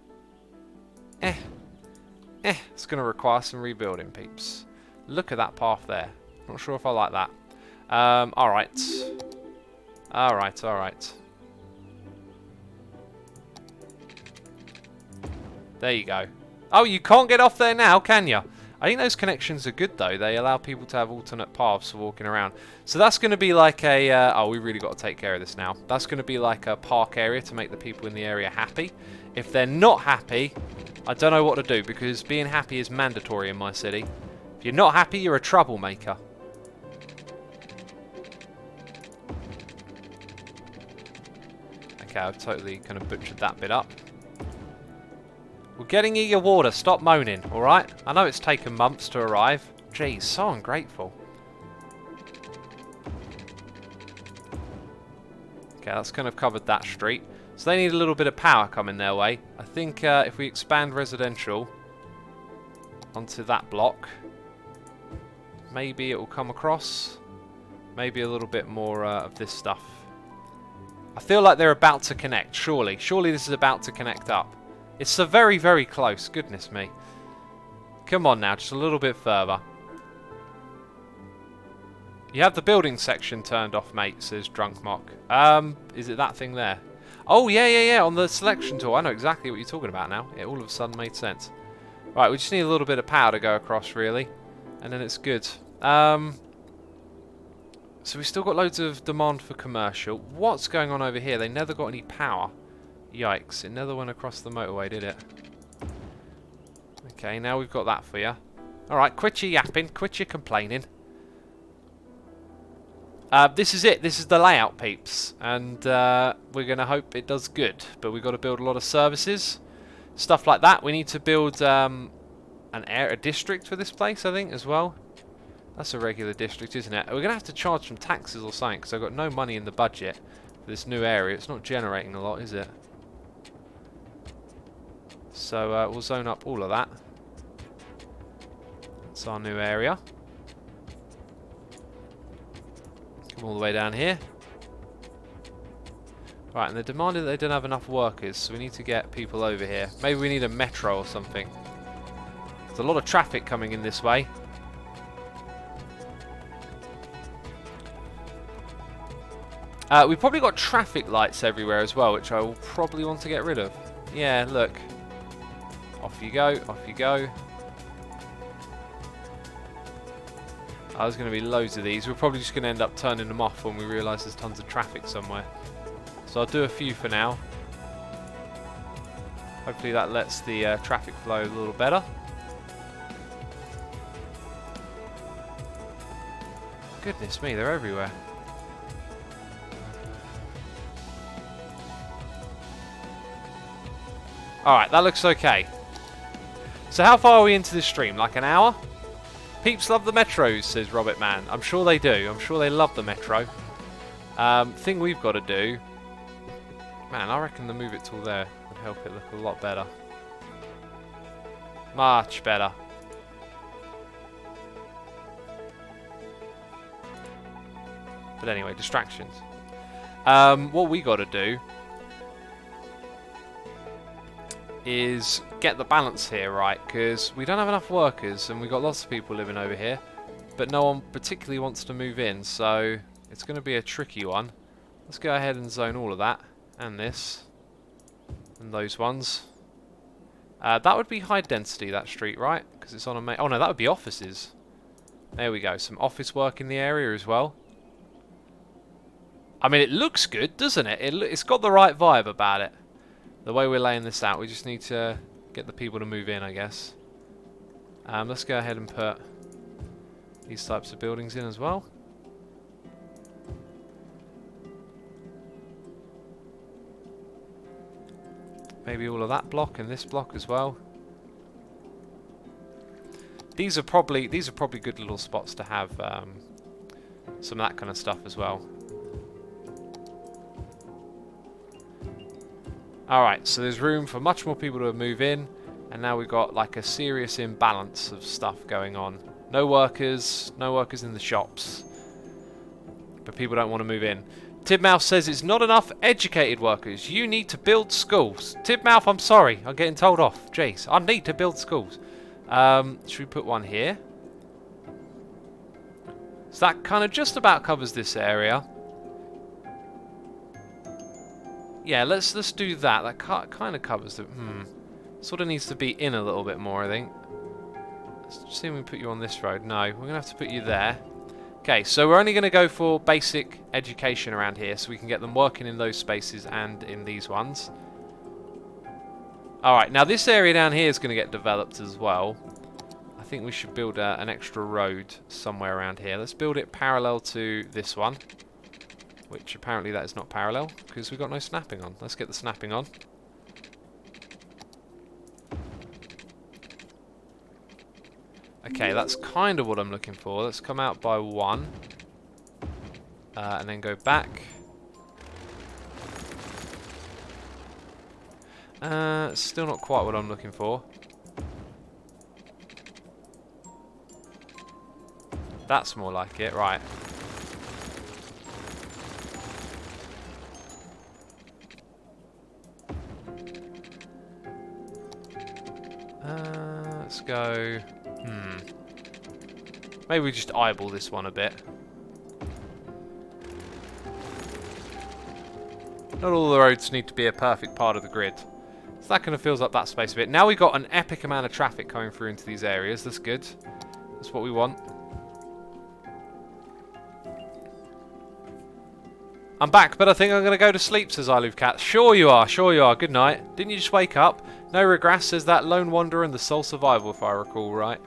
It's going to require some rebuilding, peeps. Look at that path there. Not sure if I like that. Alright. Alright. There you go. Oh, you can't get off there now, can you? I think those connections are good, though. They allow people to have alternate paths for walking around. So that's going to be like a... oh, we really got to take care of this now. That's going to be like a park area to make the people in the area happy. If they're not happy, I don't know what to do, because being happy is mandatory in my city. If you're not happy, you're a troublemaker. Okay, I've totally kind of butchered that bit up. We're getting you your water. Stop moaning, alright? I know it's taken months to arrive. Jeez, so ungrateful. Okay, that's kind of covered that street. So they need a little bit of power coming their way. I think if we expand residential onto that block, maybe it will come across. Maybe a little bit more of this stuff. I feel like they're about to connect, surely. Surely this is about to connect up. It's so very, very close. Goodness me. Come on now, just a little bit further. You have the building section turned off, mate, says Drunk Mock. Is it that thing there? Oh, yeah, on the selection tool. I know exactly what you're talking about now. It all of a sudden made sense. Right, we just need a little bit of power to go across, really. And then it's good. So we've still got loads of demand for commercial. What's going on over here? They never got any power. Yikes, it never went across the motorway, did it? Okay, now we've got that for you. Alright, quit your yapping, quit your complaining. This is it, this is the layout, peeps. And we're going to hope it does good. But we've got to build a lot of services. Stuff like that. We need to build a district for this place, I think, as well. That's a regular district, isn't it? We're going to have to charge some taxes or something, because I've got no money in the budget for this new area. It's not generating a lot, is it? So we'll zone up all of that. That's our new area. Come all the way down here. Right, and they're demanding that they don't have enough workers, so we need to get people over here. Maybe we need a metro or something. There's a lot of traffic coming in this way. We've probably got traffic lights everywhere as well, which I will probably want to get rid of. Yeah, look. Off you go, off you go. There's going to be loads of these. We're probably just going to end up turning them off when we realise there's tons of traffic somewhere. So I'll do a few for now. Hopefully that lets the traffic flow a little better. Goodness me, they're everywhere. Alright, that looks okay. So how far are we into this stream? Like an hour? Peeps love the metros, says Robert Man. I'm sure they do. I'm sure they love the metro. Thing we've got to do... Man, I reckon the move it tool there would help it look a lot better. Much better. But anyway, distractions. What we got to do is get the balance here right, because we don't have enough workers and we've got lots of people living over here, but no one particularly wants to move in, so it's going to be a tricky one. Let's go ahead and zone all of that, and this, and those ones. That would be high density, that street, right? Because it's on a main... Oh no, that would be offices. There we go, some office work in the area as well. I mean, it looks good, doesn't it? It's got the right vibe about it. The way we're laying this out, we just need to get the people to move in, I guess. Let's go ahead and put these types of buildings in as well. Maybe all of that block and this block as well. These are probably good little spots to have some of that kind of stuff as well. Alright, so there's room for much more people to move in, and now we've got like a serious imbalance of stuff going on. No workers in the shops, but people don't want to move in. Tibmouth says it's not enough educated workers. You need to build schools. Tibmouth, I'm sorry, I'm getting told off. Jeez, I need to build schools. Should we put one here? So that kind of just about covers this area. Yeah, let's do that. That kind of covers the... Sort of needs to be in a little bit more, I think. Let's see if we put you on this road. No, we're going to have to put you there. Okay, so we're only going to go for basic education around here, so we can get them working in those spaces and in these ones. Alright, now this area down here is going to get developed as well. I think we should build an extra road somewhere around here. Let's build it parallel to this one. Which apparently that is not parallel, because we've got no snapping on. Let's get the snapping on. Okay, that's kind of what I'm looking for. Let's come out by 1. And then go back. Still not quite what I'm looking for. That's more like it, right. Let's go... Maybe we just eyeball this one a bit. Not all the roads need to be a perfect part of the grid. So that kind of fills up that space a bit. Now we've got an epic amount of traffic coming through into these areas. That's good. That's what we want. I'm back, but I think I'm going to go to sleep, says iLoveCat. Sure you are, sure you are. Good night. Didn't you just wake up? No regress, says that lone wanderer and the sole survival, if I recall right.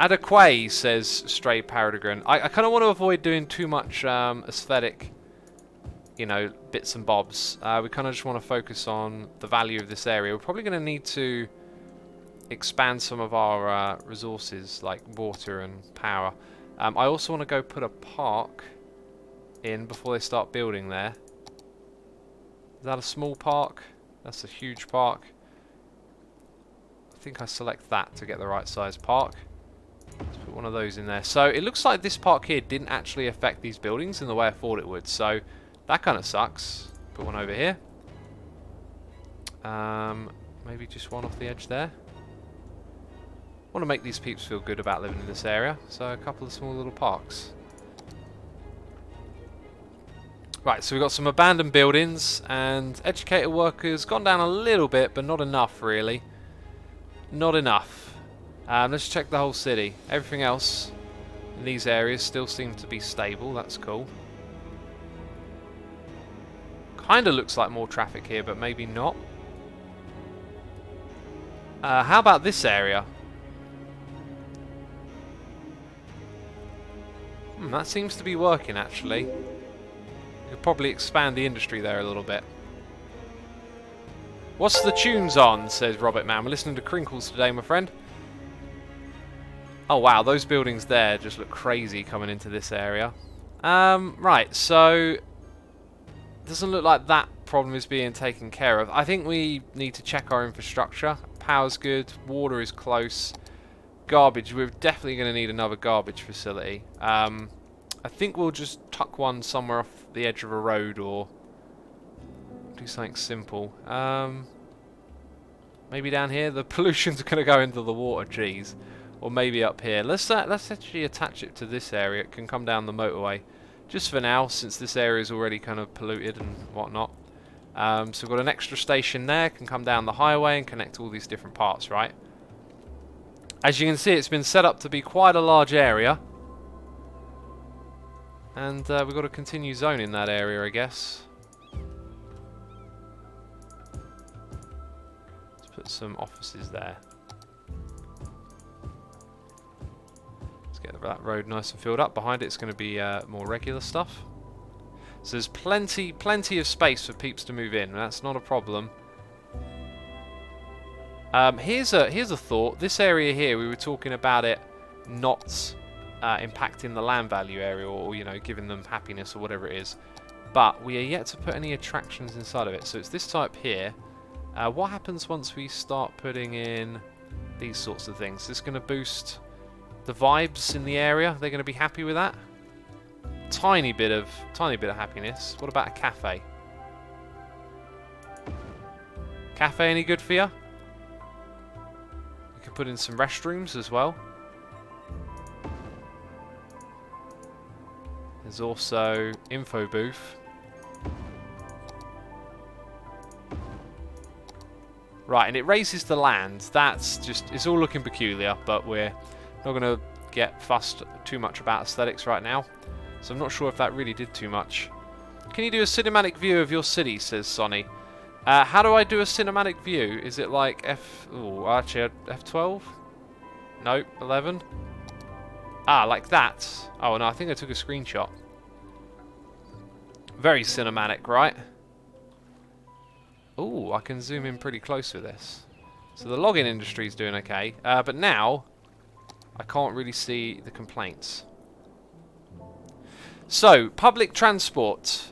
Adequate, says Stray Paradigm. I kind of want to avoid doing too much aesthetic, you know, bits and bobs. We kind of just want to focus on the value of this area. We're probably going to need to expand some of our resources, like water and power. I also want to go put a park in before they start building there. Is that a small park? That's a huge park. I think I select that to get the right size park. Let's put one of those in there. So it looks like this park here didn't actually affect these buildings in the way I thought it would. So that kind of sucks. Put one over here. Maybe just one off the edge there. Want to make these peeps feel good about living in this area. So a couple of small little parks. Right, so we've got some abandoned buildings and educated workers. Gone down a little bit, but not enough really. Not enough. Let's check the whole city. Everything else in these areas still seem to be stable. That's cool. Kind of looks like more traffic here, but maybe not. How about this area? That seems to be working actually. Could probably expand the industry there a little bit. What's the tunes on, says Robert Man. We're listening to Crinkles today, my friend. Oh wow, those buildings there just look crazy coming into this area. Right, so doesn't look like that problem is being taken care of. I think we need to check our infrastructure. Power's good, water is close. Garbage, we're definitely going to need another garbage facility. I think we'll just tuck one somewhere off the edge of a road or do something simple. Maybe down here. The pollution's going to go into the water, jeez. Or maybe up here. Let's actually attach it to this area. It can come down the motorway. Just for now, since this area is already kind of polluted and whatnot. So we've got an extra station there. Can come down the highway and connect all these different parts, right? As you can see, it's been set up to be quite a large area. And we've got to continue zoning that area, I guess. Let's put some offices there. Let's get that road nice and filled up. Behind it's going to be more regular stuff. So there's plenty of space for peeps to move in. That's not a problem. Here's a thought. This area here, we were talking about it not impacting the land value area, or you know, giving them happiness or whatever it is. But we are yet to put any attractions inside of it. So it's this type here. What happens once we start putting in these sorts of things? Is this going to boost the vibes in the area? They're going to be happy with that. Tiny bit of happiness. What about a cafe? Cafe any good for you? You could put in some restrooms as well. There's also info booth. Right, and it raises the land. That's just, it's all looking peculiar, but we're not going to get fussed too much about aesthetics right now. So I'm not sure if that really did too much. Can you do a cinematic view of your city, says Sonny. How do I do a cinematic view? Is it like actually F12? Nope, 11. Ah, like that. Oh no, I think I took a screenshot. Very cinematic, right? Ooh, I can zoom in pretty close with this. So the login industry is doing okay, but now I can't really see the complaints. So, public transport.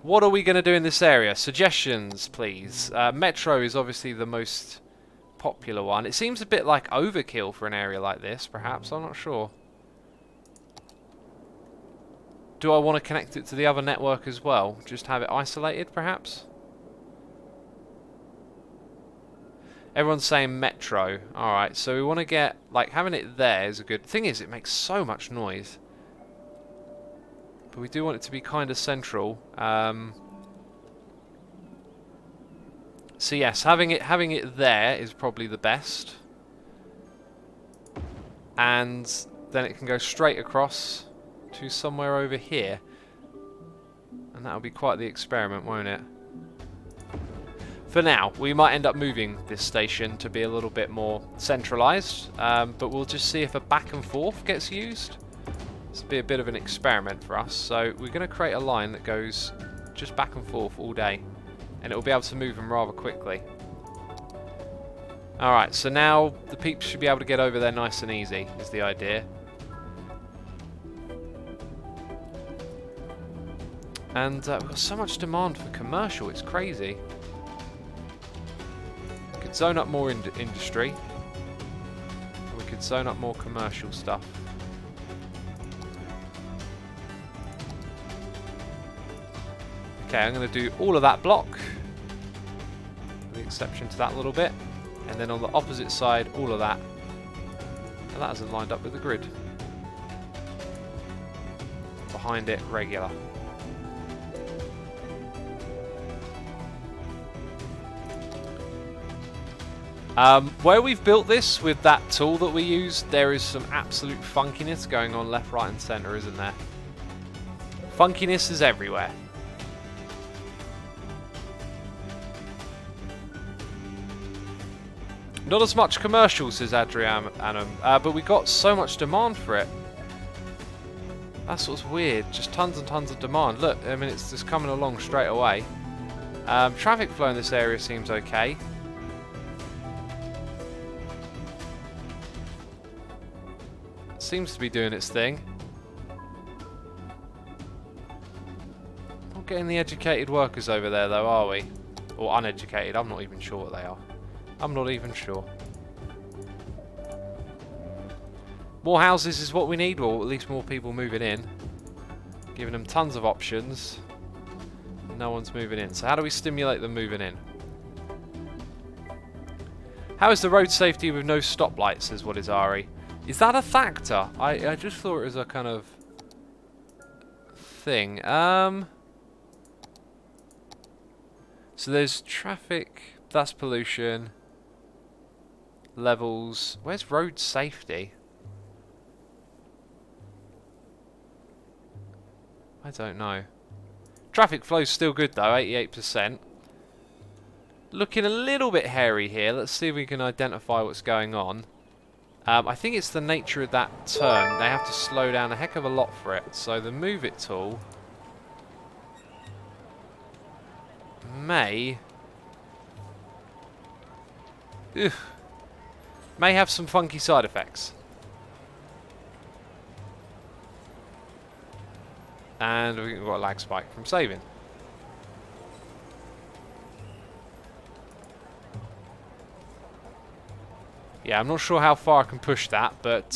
What are we going to do in this area? Suggestions, please. Metro is obviously the most popular one. It seems a bit like overkill for an area like this, perhaps. I'm not sure. Do I want to connect it to the other network as well? Just have it isolated, perhaps? Everyone's saying metro. Alright, so we want to get, like, having it there is a good thing. Is it makes so much noise. But we do want it to be kind of central. So yes, having it there is probably the best. And then it can go straight across to somewhere over here. And that'll be quite the experiment, won't it? For now, we might end up moving this station to be a little bit more centralised. But we'll just see if a back and forth gets used. This will be a bit of an experiment for us. So we're going to create a line that goes just back and forth all day. And it will be able to move them rather quickly. Alright, so now the peeps should be able to get over there nice and easy, is the idea. And we've got so much demand for commercial, it's crazy. We could zone up more industry. And we could zone up more commercial stuff. Okay, I'm going to do all of that block, with the exception to that little bit, and then on the opposite side, all of that. And that hasn't lined up with the grid. Behind it, regular. Where we've built this with that tool that we use, there is some absolute funkiness going on left, right, and centre, isn't there? Funkiness is everywhere. Not as much commercial, says Adrian, but we got so much demand for it. That's what's weird. Just tons and tons of demand. Look, I mean, it's just coming along straight away. Traffic flow in this area seems okay. Seems to be doing its thing. Not getting the educated workers over there though, are we? Or uneducated, I'm not even sure what they are. I'm not even sure. More houses is what we need, or at least more people moving in. Giving them tons of options. No one's moving in. So how do we stimulate them moving in? How is the road safety with no stoplights, says What Is Ari? Is that a factor? I just thought it was a kind of thing. So there's traffic, that's pollution, levels. Where's road safety? I don't know. Traffic flow's still good though, 88%. Looking a little bit hairy here. Let's see if we can identify what's going on. I think it's the nature of that turn. They have to slow down a heck of a lot for it. So the move it tool may have some funky side effects. And we've got a lag spike from saving. Yeah, I'm not sure how far I can push that, but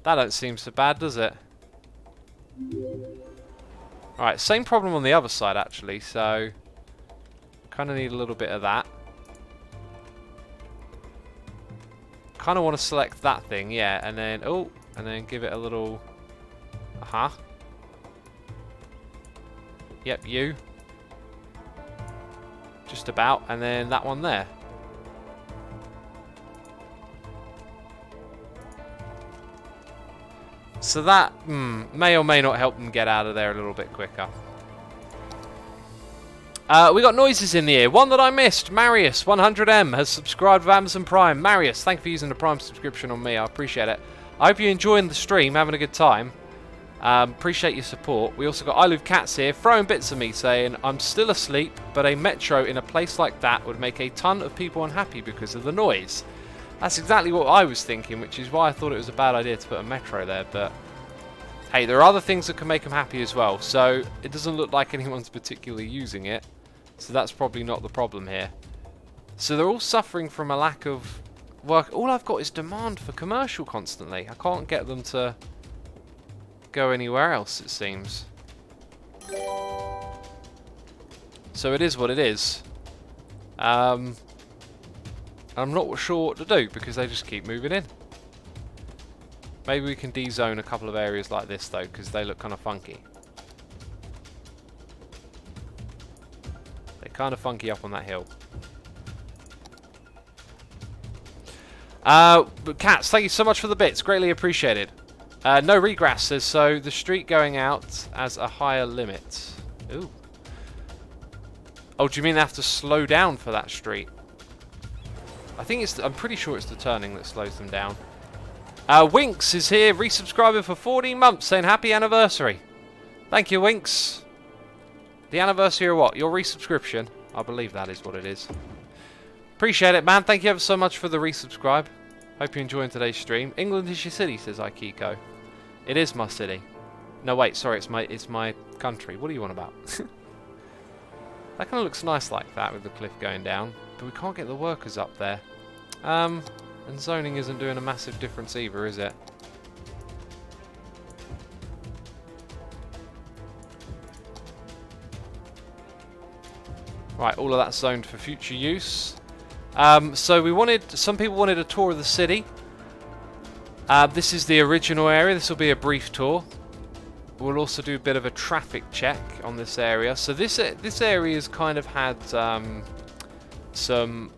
that don't seem so bad, does it? Alright, same problem on the other side actually, so kind of need a little bit of that. Kind of want to select that thing, yeah, and then, oh, and then give it a little, Yep, you. Just about, and then that one there. So that may or may not help them get out of there a little bit quicker. We got noises in the ear. One that I missed. Marius 100M has subscribed with Amazon Prime. Marius, thank you for using the Prime subscription on me. I appreciate it. I hope you're enjoying the stream, having a good time. Appreciate your support. We also got I Love Cats here, throwing bits at me saying, I'm still asleep, but a metro in a place like that would make a ton of people unhappy because of the noise. That's exactly what I was thinking, which is why I thought it was a bad idea to put a metro there, but hey, there are other things that can make them happy as well, so it doesn't look like anyone's particularly using it, so that's probably not the problem here. So they're all suffering from a lack of work. All I've got is demand for commercial constantly. I can't get them to go anywhere else, it seems. So it is what it is. I'm not sure what to do because they just keep moving in. Maybe we can de-zone a couple of areas like this though, because they look kind of funky. They're kind of funky up on that hill. But Cats, thank you so much for the bits, greatly appreciated. No regrass says, so the street going out as a higher limit. Ooh. Oh, do you mean they have to slow down for that street? I think it's, I'm pretty sure it's the turning that slows them down. Winks is here, resubscribing for 14 months, saying happy anniversary. Thank you, Winks. The anniversary of what? Your resubscription? I believe that is what it is. Appreciate it, man. Thank you ever so much for the resubscribe. Hope you're enjoying today's stream. England is your city, says Aikiko. It is my city. No, wait, sorry, it's my country. What do you want about? That kind of looks nice like that with the cliff going down. But we can't get the workers up there. And zoning isn't doing a massive difference either, is it? Right, all of that's zoned for future use. So we wanted, some people wanted a tour of the city. This is the original area. This will be a brief tour. We'll also do a bit of a traffic check on this area. So this area has kind of had some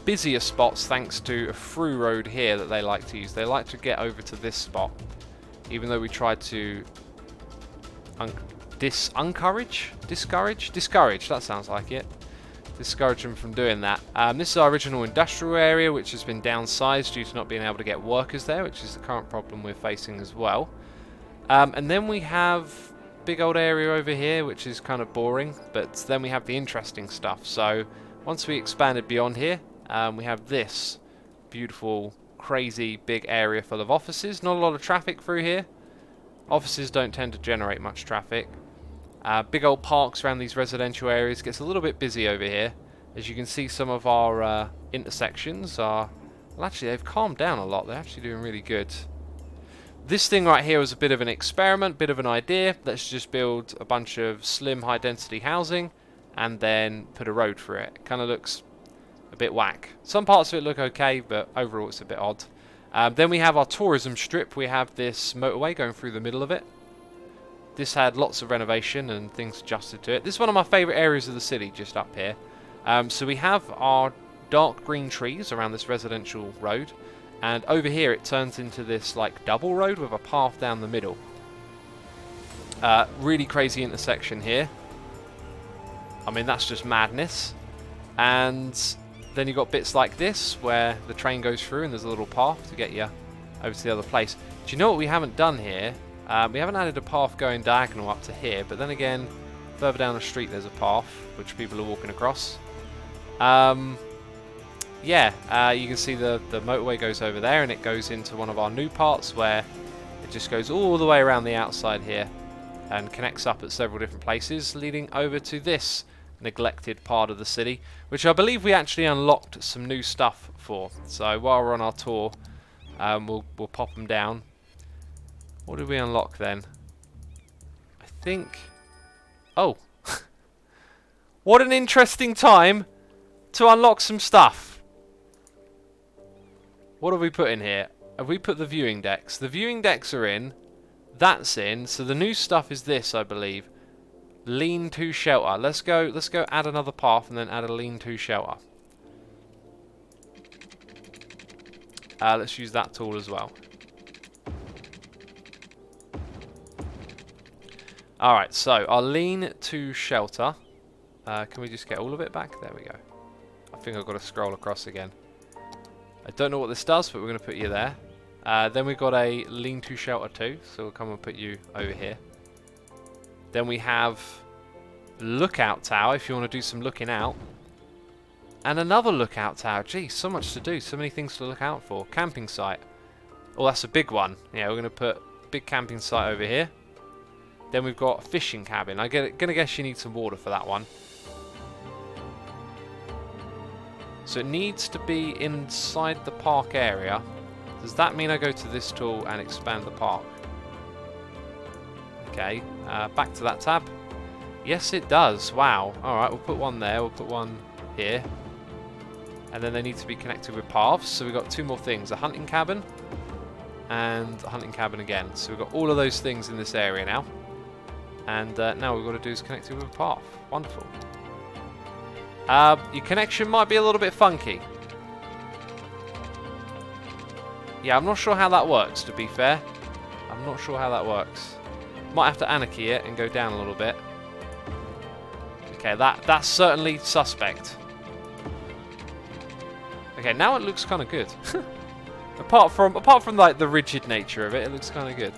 busier spots thanks to a through road here that they like to use. They like to get over to this spot, even though we tried to discourage, that sounds like it. Discourage them from doing that. This is our original industrial area, which has been downsized due to not being able to get workers there, which is the current problem we're facing as well. And then we have big old area over here, which is kind of boring, but then we have the interesting stuff. So once we expanded beyond here, we have this beautiful crazy big area full of offices. Not a lot of traffic through here. Offices don't tend to generate much traffic. Big old parks around these residential areas. Gets a little bit busy over here. As you can see, some of our intersections are... Well, actually, they've calmed down a lot. They're actually doing really good. This thing right here was a bit of an experiment, bit of an idea. Let's just build a bunch of slim, high-density housing and then put a road through it. It kind of looks a bit whack. Some parts of it look okay, but overall it's a bit odd. Then we have our tourism strip. We have this motorway going through the middle of it. This had lots of renovation and things adjusted to it. This is one of my favourite areas of the city, just up here. So we have our dark green trees around this residential road. And over here it turns into this like double road with a path down the middle. Really crazy intersection here. I mean, that's just madness. And then you've got bits like this where the train goes through and there's a little path to get you over to the other place. Do you know what we haven't done here? We haven't added a path going diagonal up to here, but then again, further down the street there's a path which people are walking across. Yeah, you can see the motorway goes over there and it goes into one of our new parts where it just goes all the way around the outside here and connects up at several different places, leading over to this neglected part of the city, which I believe we actually unlocked some new stuff for. So while we're on our tour, we'll pop them down. What did we unlock then? I think... Oh! What an interesting time to unlock some stuff! What have we put in here? Have we put the viewing decks? The viewing decks are in. That's in. So the new stuff is this, I believe. Lean-to shelter. Let's go add another path and then add a lean-to shelter. Let's use that tool as well. Alright, so our lean-to shelter. Can we just get all of it back? There we go. I think I've got to scroll across again. I don't know what this does, but we're going to put you there. Then we've got a lean-to shelter too, so we'll come and put you over here. Then we have lookout tower, if you want to do some looking out. And another lookout tower. Geez, so much to do, so many things to look out for. Camping site. Oh, that's a big one. Yeah, we're going to put big camping site over here. Then we've got a fishing cabin. I'm going to guess you need some water for that one. So it needs to be inside the park area. Does that mean I go to this tool and expand the park? Okay, back to that tab. Yes, it does. Wow. Alright, we'll put one there. We'll put one here. And then they need to be connected with paths. So we've got two more things. A hunting cabin and a hunting cabin again. So we've got all of those things in this area now. And now all we've got to do is connect it with a path. Wonderful. Your connection might be a little bit funky. Yeah, I'm not sure how that works, to be fair. I'm not sure how that works. Might have to anarchy it and go down a little bit. Okay, that's certainly suspect. Okay, now it looks kind of good. apart from like the rigid nature of it, it looks kind of good.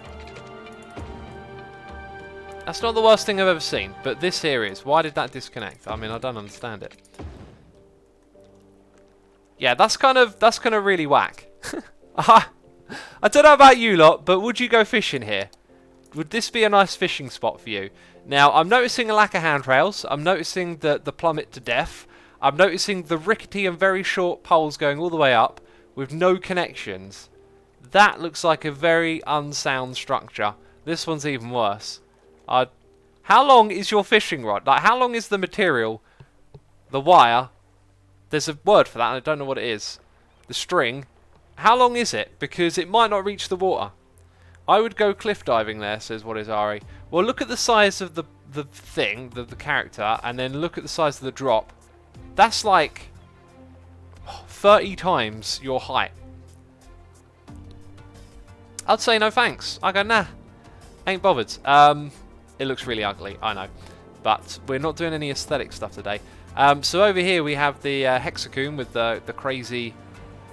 That's not the worst thing I've ever seen, but this here is. Why did that disconnect? I mean, I don't understand it. Yeah, that's kind of really whack. I don't know about you lot, but would you go fishing here? Would this be a nice fishing spot for you? Now, I'm noticing a lack of handrails. I'm noticing the plummet to death. I'm noticing the rickety and very short poles going all the way up with no connections. That looks like a very unsound structure. This one's even worse. How long is your fishing rod? Like, how long is the material? The wire? There's a word for that, and I don't know what it is. The string. How long is it? Because it might not reach the water. I would go cliff diving there, says What Is Ari. Well, look at the size of the thing, the character, and then look at the size of the drop. That's like 30 times your height. I'd say no thanks. I go, nah. Ain't bothered. It looks really ugly, I know. But we're not doing any aesthetic stuff today. So over here we have the hexagon with the crazy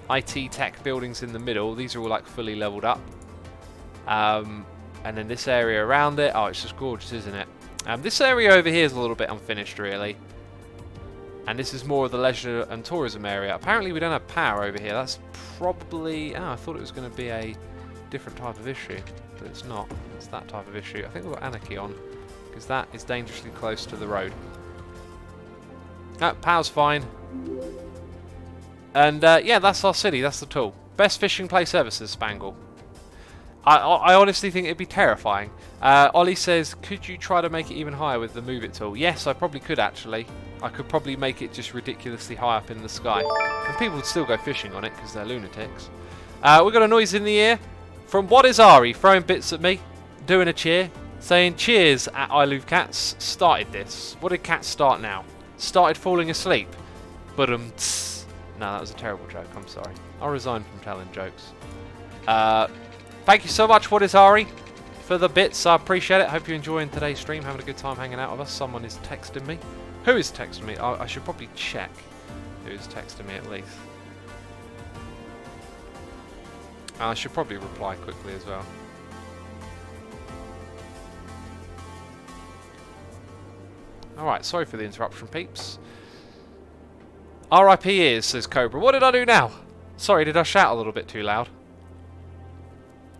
IT tech buildings in the middle. These are all like fully leveled up. And then this area around it. Oh, it's just gorgeous, isn't it? This area over here is a little bit unfinished, really. And this is more of the leisure and tourism area. Apparently we don't have power over here. That's probably... Oh, I thought it was going to be a different type of issue. But it's not. It's that type of issue. I think we've got anarchy on. Because that is dangerously close to the road. Power's fine. And yeah, that's our city. That's the tool. Best fishing place ever, says Spangle. I honestly think it'd be terrifying. Ollie says, could you try to make it even higher with the move it tool? Yes, I probably could actually. I could probably make it just ridiculously high up in the sky. And people would still go fishing on it because they're lunatics. We've got a noise in the ear from What is Ari throwing bits at me, doing a cheer, saying cheers at I Love Cats. Started this. What did Cats start now? Started falling asleep. But no, that was a terrible joke. I'm sorry. I'll resign from telling jokes. Thank you so much, What is Ari, for the bits. I appreciate it. Hope you're enjoying today's stream, having a good time hanging out with us. Someone is texting me. Who is texting me? I should probably check who is texting me at least. I should probably reply quickly as well. Alright, sorry for the interruption, peeps. RIP ears, says Cobra. What did I do now? Sorry, did I shout a little bit too loud?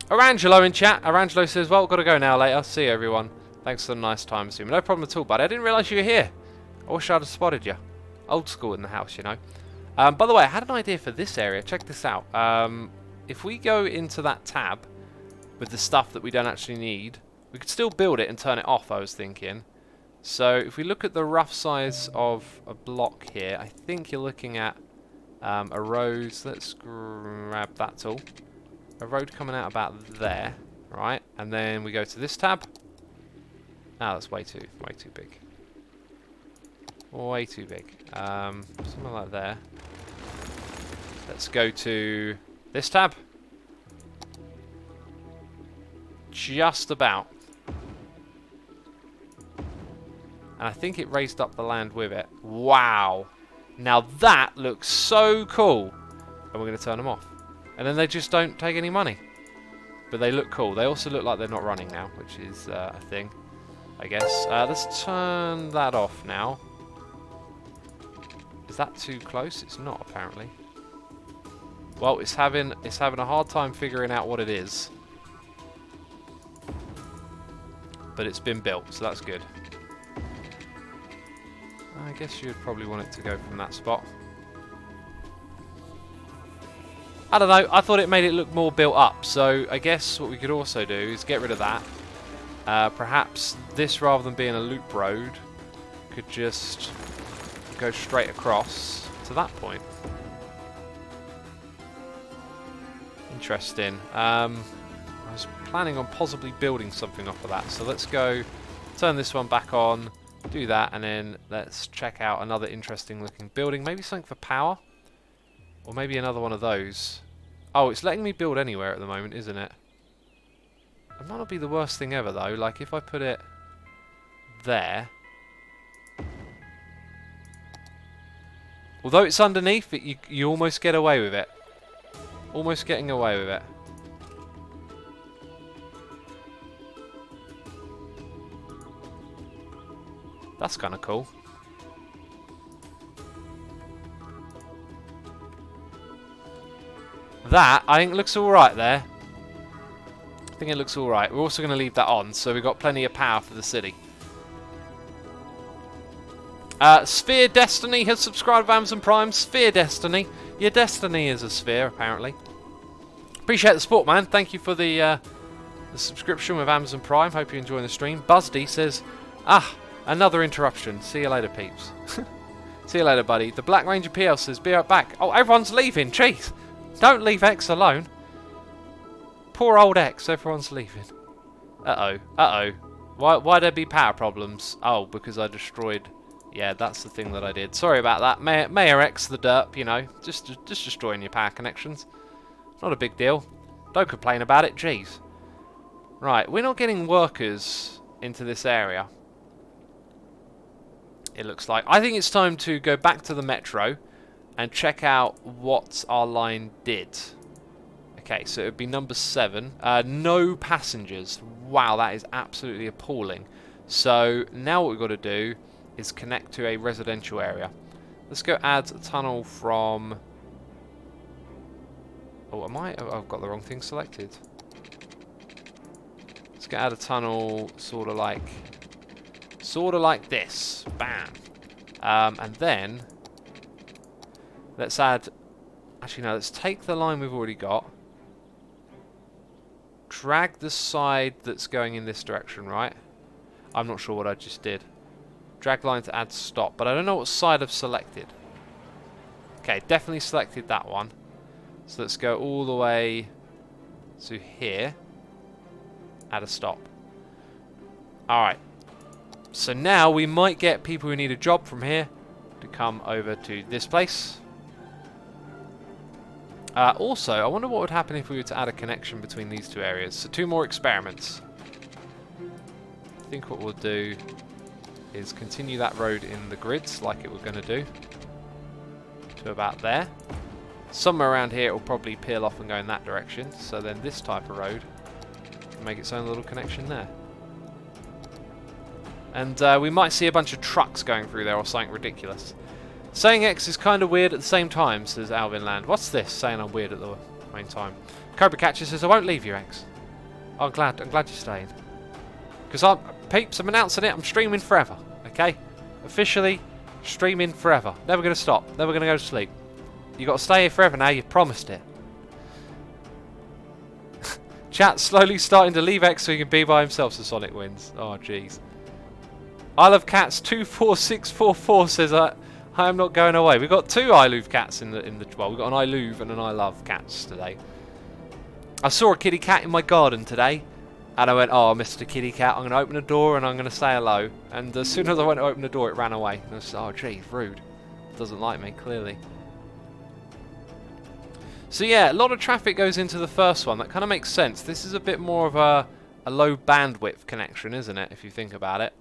Arangelo in chat. Arangelo says, well, got to go now later. See you, everyone. Thanks for the nice time, Zoom. No problem at all, buddy. I didn't realise you were here. I wish I'd have spotted you. Old school in the house, you know. By the way, I had an idea for this area. Check this out. If we go into that tab with the stuff that we don't actually need, we could still build it and turn it off, I was thinking. So if we look at the rough size of a block here, I think you're looking at a road. Let's grab that tool. A road coming out about there, right? And then we go to this tab. Ah, that's way too big. Way too big. Something like there. Let's go to this tab. Just about. And I think it raised up the land with it. Wow. Now that looks so cool. And we're going to turn them off. And then they just don't take any money. But they look cool. They also look like they're not running now, which is a thing, I guess. Let's turn that off now. Is that too close? It's not, apparently. Well, it's having a hard time figuring out what it is. But it's been built, so that's good. I guess you'd probably want it to go from that spot. I don't know, I thought it made it look more built up, so I guess what we could also do is get rid of that. Perhaps this, rather than being a loop road, could just go straight across to that point. Interesting. I was planning on possibly building something off of that, so let's go turn this one back on, do that, and then let's check out another interesting looking building. Maybe something for power? Or maybe another one of those. Oh, it's letting me build anywhere at the moment, isn't it? It might not be the worst thing ever, though. Like, if I put it there. Although it's underneath, you almost get away with it. Almost getting away with it. That's kind of cool. That, I think, looks alright there. I think it looks alright. We're also going to leave that on, so we've got plenty of power for the city. Sphere Destiny has subscribed to Amazon Prime. Sphere Destiny. Your destiny is a sphere, apparently. Appreciate the support, man. Thank you for the subscription with Amazon Prime. Hope you're enjoying the stream. Buzzdy says, another interruption. See you later, peeps. See you later, buddy. The Black Ranger PL says, be right back. Oh, everyone's leaving. Jeez. Don't leave X alone. Poor old X. Everyone's leaving. Uh-oh. Uh-oh. Why'd there be power problems? Oh, because I destroyed... Yeah, that's the thing that I did. Sorry about that. Mayor X the derp, you know. Just destroying your power connections. Not a big deal. Don't complain about it. Jeez. Right, we're not getting workers into this area. It looks like. I think it's time to go back to the metro and check out what our line did. Okay, so it would be number 7. No passengers. Wow, that is absolutely appalling. So now what we've got to do is connect to a residential area. Let's go add a tunnel from... Oh, am I? Oh, I've got the wrong thing selected. Let's go add a tunnel sort of like this. Bam. And then let's add... Actually, no, let's take the line we've already got. Drag the side that's going in this direction, right? I'm not sure what I just did. Drag line to add stop, but I don't know what side I've selected. Okay, definitely selected that one. So let's go all the way to here. Add a stop. Alright. So now we might get people who need a job from here to come over to this place. Also, I wonder what would happen if we were to add a connection between these two areas. So 2 more experiments. I think what we'll do is continue that road in the grids like it we're going to do. To about there. Somewhere around here it will probably peel off and go in that direction. So then this type of road can make its own little connection there. And we might see a bunch of trucks going through there or something ridiculous. Saying X is kind of weird at the same time, says Alvin Land. What's this? Saying I'm weird at the same time. Cobra Catcher says, I won't leave you, X. I'm glad you're staying. Because peeps, I'm announcing it, I'm streaming forever. Okay? Officially, streaming forever. Never going to stop. Never going to go to sleep. You got to stay here forever now, you promised it. Chat slowly starting to leave X so he can be by himself so Sonic wins. Oh, jeez. I Love Cats 24644 says, I am not going away. We've got 2 I Love Cats in the well, we've got an I Love and an I Love Cats today. I saw a kitty cat in my garden today, and I went, oh, Mr. Kitty Cat, I'm going to open the door and I'm going to say hello. And as soon as I went to open the door, it ran away. And I was oh, geez, rude. It doesn't like me, clearly. So yeah, a lot of traffic goes into the first one. That kind of makes sense. This is a bit more of a low bandwidth connection, isn't it, if you think about it?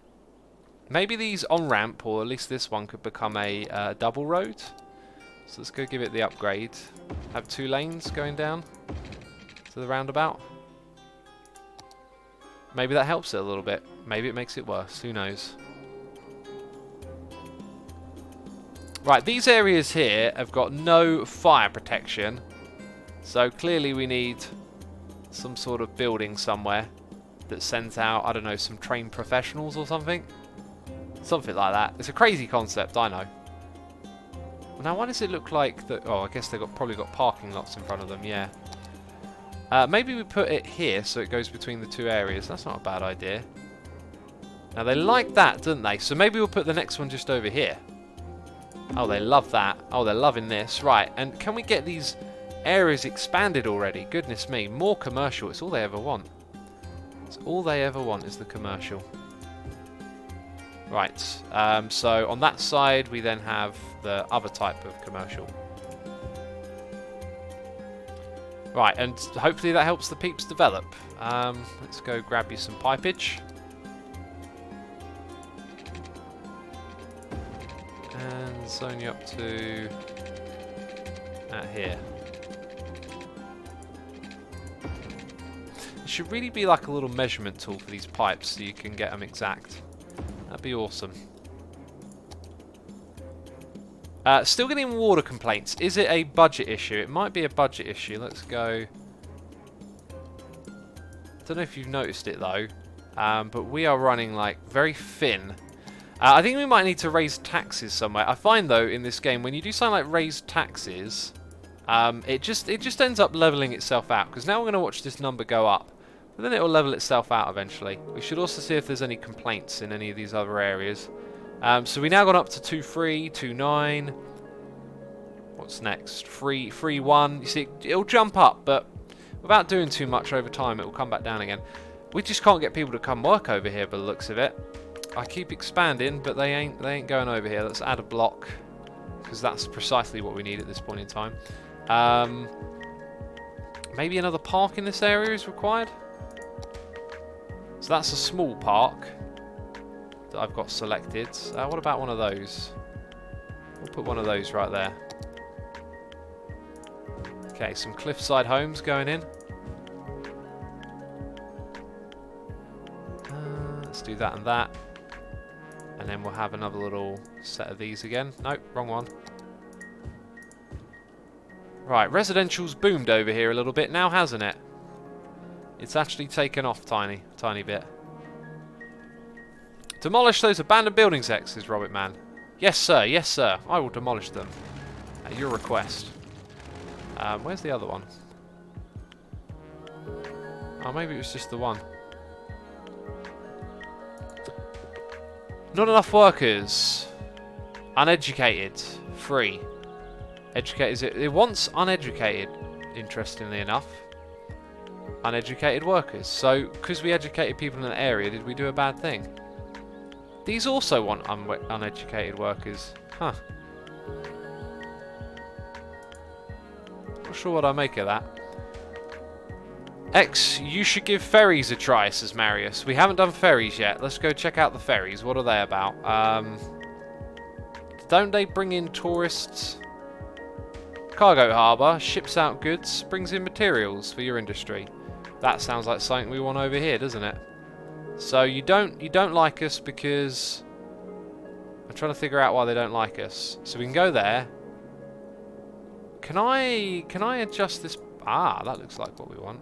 Maybe these on-ramp, or at least this one, could become a double road. So let's go give it the upgrade. Have 2 lanes going down to the roundabout. Maybe that helps it a little bit. Maybe it makes it worse. Who knows? Right, these areas here have got no fire protection. So clearly we need some sort of building somewhere that sends out, I don't know, some trained professionals or something. Something like that. It's a crazy concept, I know. Now, why does it look like that? Oh, I guess they've probably got parking lots in front of them, yeah. Maybe we put it here so it goes between the 2 areas. That's not a bad idea. Now, they like that, don't they? So maybe we'll put the next one just over here. Oh, they love that. Oh, they're loving this. Right, and can we get these areas expanded already? Goodness me, more commercial. It's all they ever want. It's all they ever want is the commercial. Right, so on that side we then have the other type of commercial. Right, and hopefully that helps the peeps develop. Let's go grab you some pipage. And zone you up to here. It should really be like a little measurement tool for these pipes so you can get them exact. That'd be awesome. Still getting water complaints. Is it a budget issue? It might be a budget issue. Let's go. Don't know if you've noticed it though, but we are running like very thin. I think we might need to raise taxes somewhere. I find though in this game when you do something like raise taxes, it just ends up leveling itself out. Because now we're going to watch this number go up. But then it will level itself out eventually. We should also see if there's any complaints in any of these other areas. So we now got up to 2.3, 2.9. What's next? 3.1. You see, it'll jump up, but without doing too much over time, it will come back down again. We just can't get people to come work over here by the looks of it. I keep expanding, but they ain't going over here. Let's add a block, because that's precisely what we need at this point in time. Maybe another park in this area is required. So that's a small park that I've got selected. What about one of those? We'll put one of those right there. Okay, some cliffside homes going in. Let's do that and that. And then we'll have another little set of these again. Nope, wrong one. Right, residential's boomed over here a little bit now, hasn't it? It's actually taken off tiny bit. Demolish those abandoned buildings, X, says Robert Man. Yes, sir, yes, sir. I will demolish them. At your request. Where's the other one? Oh, maybe it was just the one. Not enough workers. Uneducated. Free. Educated. It wants uneducated, interestingly enough. Uneducated workers. So, because we educated people in an area, did we do a bad thing? These also want uneducated workers. Huh. Not sure what I make of that. X, you should give ferries a try, says Marius. We haven't done ferries yet. Let's go check out the ferries. What are they about? Don't they bring in tourists? Cargo harbour, ships out goods, brings in materials for your industry. That sounds like something we want over here, doesn't it? So you don't like us because I'm trying to figure out why they don't like us. So we can go there. Can I adjust this? Ah, that looks like what we want.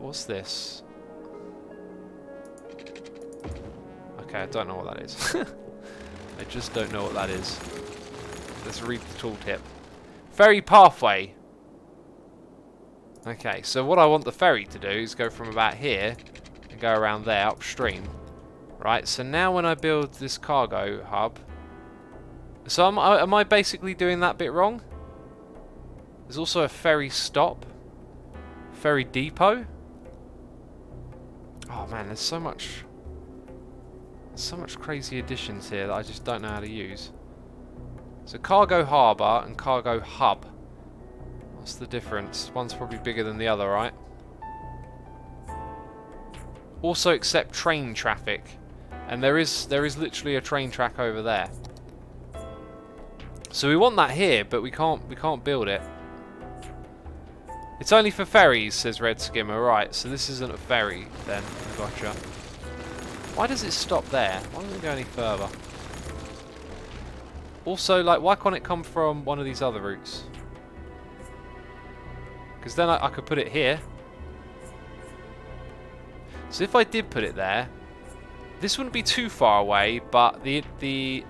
What's this? Okay, I don't know what that is. I just don't know what that is. Let's read the tooltip. Ferry pathway. Okay, so what I want the ferry to do is go from about here and go around there upstream. Right, so now when I build this cargo hub... So am I basically doing that bit wrong? There's also a ferry stop. Ferry depot. Oh man, there's so much crazy additions here that I just don't know how to use. So cargo harbour and cargo hub. What's the difference? One's probably bigger than the other, right? Also accept train traffic. And there is literally a train track over there. So we want that here, but we can't build it. It's only for ferries, says Red Skimmer. Right, so this isn't a ferry then. Gotcha. Why does it stop there? Why doesn't it go any further? Also, like, why can't it come from one of these other routes? Because then I could put it here. So if I did put it there, this wouldn't be too far away, but the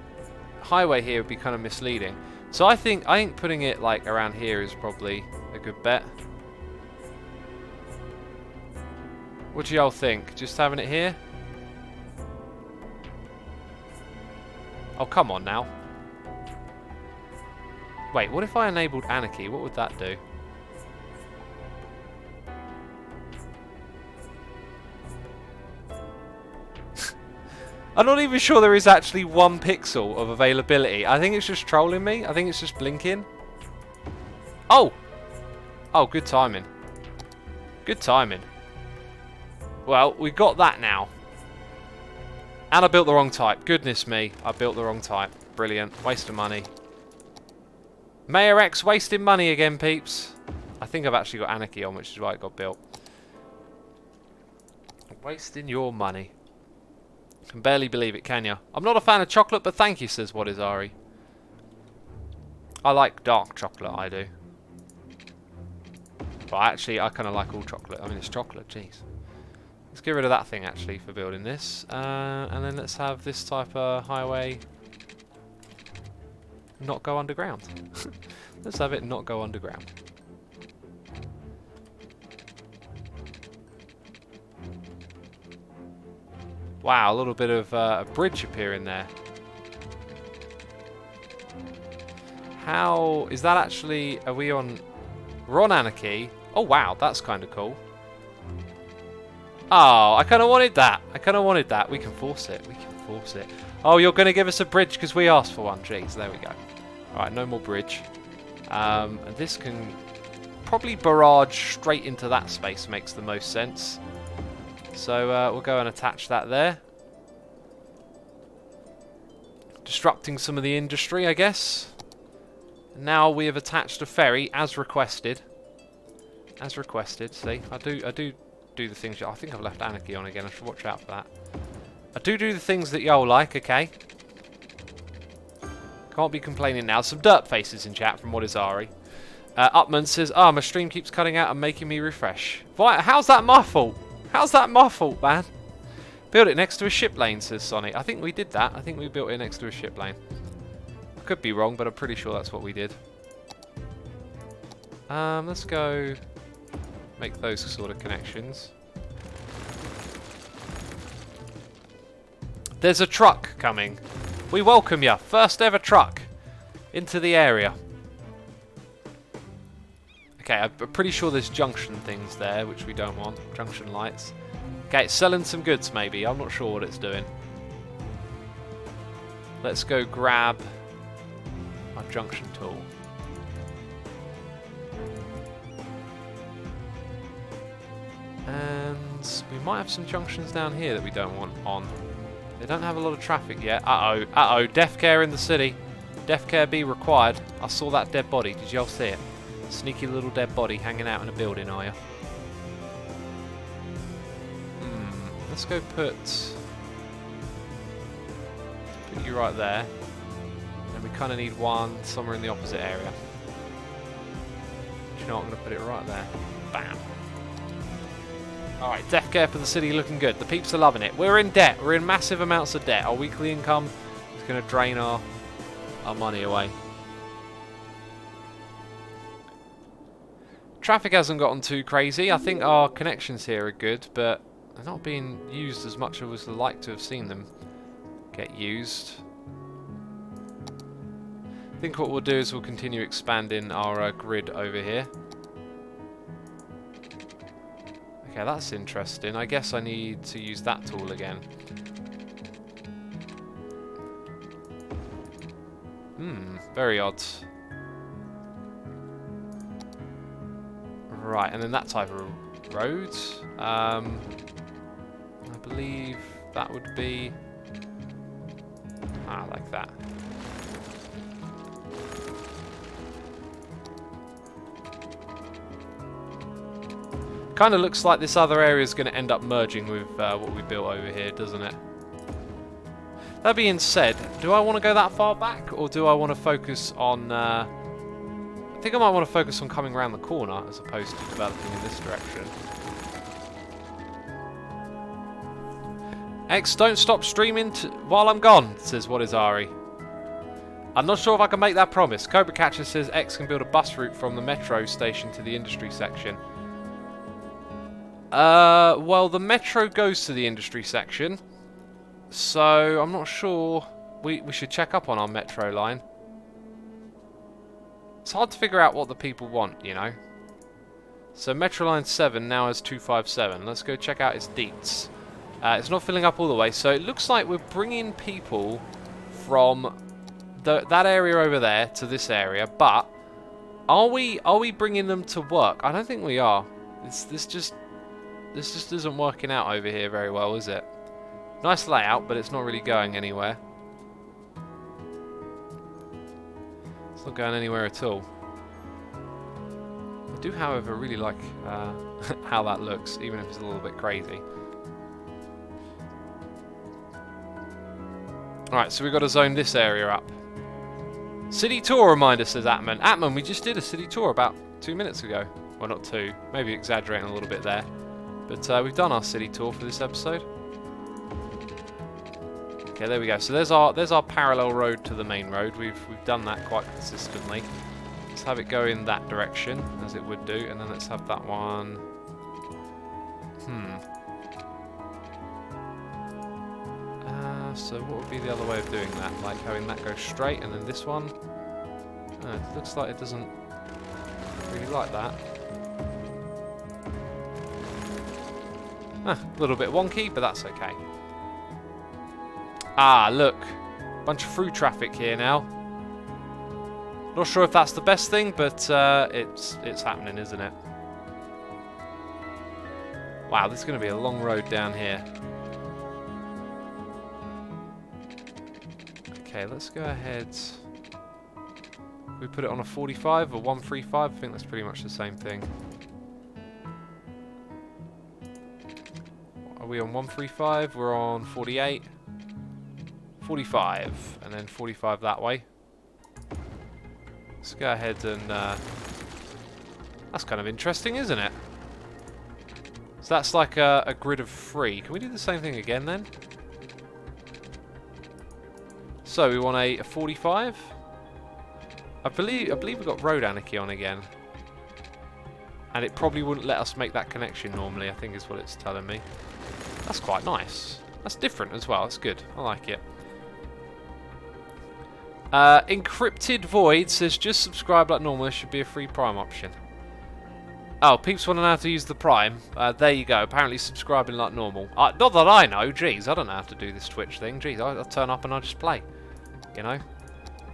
highway here would be kind of misleading. So I think putting it like around here is probably a good bet. What do y'all think? Just having it here? Oh, come on now. Wait, what if I enabled anarchy? What would that do? I'm not even sure there is actually 1 pixel of availability. I think it's just trolling me. I think it's just blinking. Oh! Oh, good timing. Good timing. Well, we got that now. And I built the wrong type. Goodness me, I built the wrong type. Brilliant. Waste of money. Mayor X wasting money again, peeps. I think I've actually got anarchy on, which is why it got built. Wasting your money. Can barely believe it, can you? I'm not a fan of chocolate, but thank you, says What Is Ari. I like dark chocolate, I do. But actually, I kind of like all chocolate. I mean, it's chocolate, jeez. Let's get rid of that thing, actually, for building this. And then let's have this type of highway not go underground. Let's have it not go underground. Wow, a little bit of a bridge appearing there. How is that actually? Are we on? We're on anarchy. Oh wow, that's kind of cool. Oh, I kind of wanted that. I kind of wanted that. We can force it. We can force it. Oh, you're going to give us a bridge because we asked for one. Jeez, there we go. All right, no more bridge. And this can probably barrage straight into that space. Makes the most sense. So we'll go and attach that there. Disrupting some of the industry, I guess. Now we have attached a ferry as requested. As requested. See, I do the things. I think I've left anarchy on again. I should watch out for that. I do the things that y'all like, okay? Can't be complaining now. Some dirt faces in chat from What Is Ari. Upman says, my stream keeps cutting out and making me refresh. Why? How's that my fault? How's that my fault, man? Build it next to a ship lane, says Sonny. I think we did that. I think we built it next to a ship lane. I could be wrong, but I'm pretty sure that's what we did. Let's go make those sort of connections. There's a truck coming. We welcome you. First ever truck into the area. Okay, I'm pretty sure there's junction things there, which we don't want. Junction lights. Okay, it's selling some goods maybe. I'm not sure what it's doing. Let's go grab our junction tool. And we might have some junctions down here that we don't want on. They don't have a lot of traffic yet. Uh-oh, uh-oh, death care in the city. Death care be required. I saw that dead body. Did y'all see it? Sneaky little dead body hanging out in a building, are you? Let's go put you right there. And we kind of need one somewhere in the opposite area. Do you know what? I'm going to put it right there. Bam. Alright, death care for the city looking good. The peeps are loving it. We're in debt. We're in massive amounts of debt. Our weekly income is going to drain our money away. Traffic hasn't gotten too crazy. I think our connections here are good, but they're not being used as much as I'd like to have seen them get used. I think what we'll do is we'll continue expanding our grid over here. Okay, that's interesting. I guess I need to use that tool again. Very odd. Right, and then that type of road. I believe that would be... like that. Kind of looks like this other area is going to end up merging with what we built over here, doesn't it? That being said, do I want to go that far back, or do I want to focus on... I think I might want to focus on coming around the corner as opposed to developing in this direction. X, don't stop streaming while I'm gone, says What Is Ari. I'm not sure if I can make that promise. Cobra Catcher says X can build a bus route from the metro station to the industry section. Well, the metro goes to the industry section, so I'm not sure. We should check up on our metro line. It's hard to figure out what the people want, you know. So Metro Line 7 now has 257. Let's go check out its deets. It's not filling up all the way, so it looks like we're bringing people from that area over there to this area. But are we bringing them to work? I don't think we are. This just isn't working out over here very well, is it? Nice layout, but it's not really going anywhere. It's not going anywhere at all. I do, however, really like how that looks, even if it's a little bit crazy. Alright, so we've got to zone this area up. City tour reminder, says Atman. Atman, we just did a city tour about 2 minutes ago. Well, not 2. Maybe exaggerating a little bit there. But we've done our city tour for this episode. Okay, there we go. So there's our parallel road to the main road. We've done that quite consistently. Let's have it go in that direction, as it would do, and then let's have that one. So what would be the other way of doing that? Like having that go straight, and then this one. It looks like it doesn't really like that. A little bit wonky, but that's okay. Look. Bunch of through traffic here now. Not sure if that's the best thing, but it's happening, isn't it? Wow, this is going to be a long road down here. Okay, let's go ahead. We put it on a 45 or 135. I think that's pretty much the same thing. I we on 135? We're on 48. 45. And then 45 that way. Let's go ahead and... that's kind of interesting, isn't it? So that's like a grid of 3. Can we do the same thing again then? So we want a 45. I believe we've got road anarchy on again. And it probably wouldn't let us make that connection normally, I think is what it's telling me. That's quite nice. That's different as well. That's good. I like it. Encrypted Void says just subscribe like normal. There should be a free Prime option. Oh, peeps want to know how to use the Prime. There you go. Apparently subscribing like normal. Not that I know. Jeez, I don't know how to do this Twitch thing. Jeez, I'll turn up and I'll just play. You know?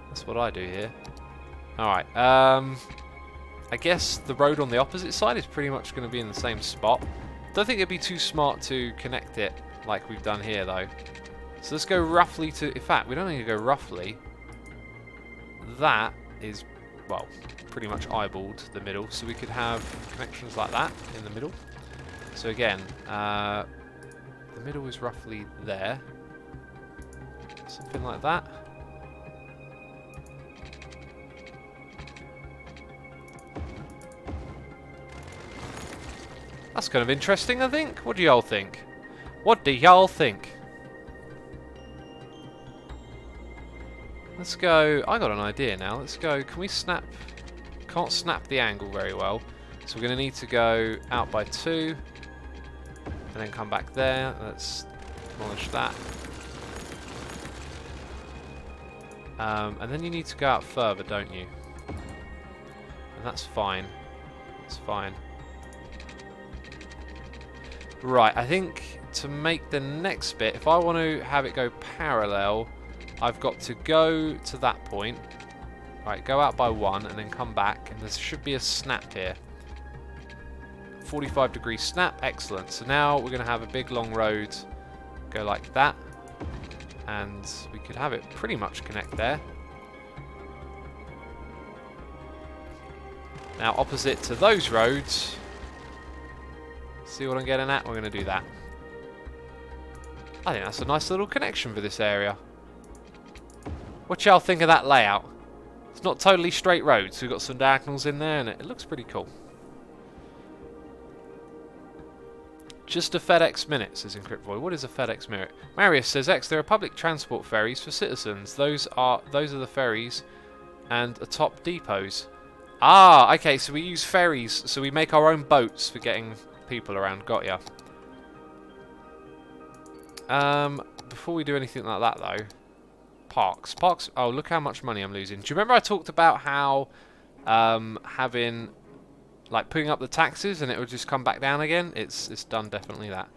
That's what I do here. Alright. I guess the road on the opposite side is pretty much going to be in the same spot. Don't think it'd be too smart to connect it like we've done here, though. So let's go roughly to... In fact, we don't need to go roughly. That is, well, pretty much eyeballed the middle. So we could have connections like that in the middle. So again, the middle is roughly there. Something like that. That's kind of interesting, I think. What do y'all think? What do y'all think? Let's go... I got an idea now. Let's go... Can we snap... Can't snap the angle very well. So we're going to need to go out by 2. And then come back there. Let's demolish that. And then you need to go out further, don't you? And that's fine. That's fine. Right, I think to make the next bit, if I want to have it go parallel, I've got to go to that point. Right, go out by 1 and then come back, and there should be a snap here. 45-degree snap, excellent. So now we're going to have a big long road go like that, and we could have it pretty much connect there. Now opposite to those roads, see what I'm getting at? We're going to do that. I think that's a nice little connection for this area. What y'all think of that layout? It's not totally straight roads. We've got some diagonals in there and it looks pretty cool. Just a FedEx minute, says Encrypt Void. What is a FedEx minute? Marius says, X, there are public transport ferries for citizens. Those are the ferries and atop depots. Ah, okay, so we use ferries. So we make our own boats for getting people around. Got ya. Before we do anything like that though, parks. Oh, look how much money I'm losing. Do you remember I talked about how having like putting up the taxes and it would just come back down again? It's done definitely that.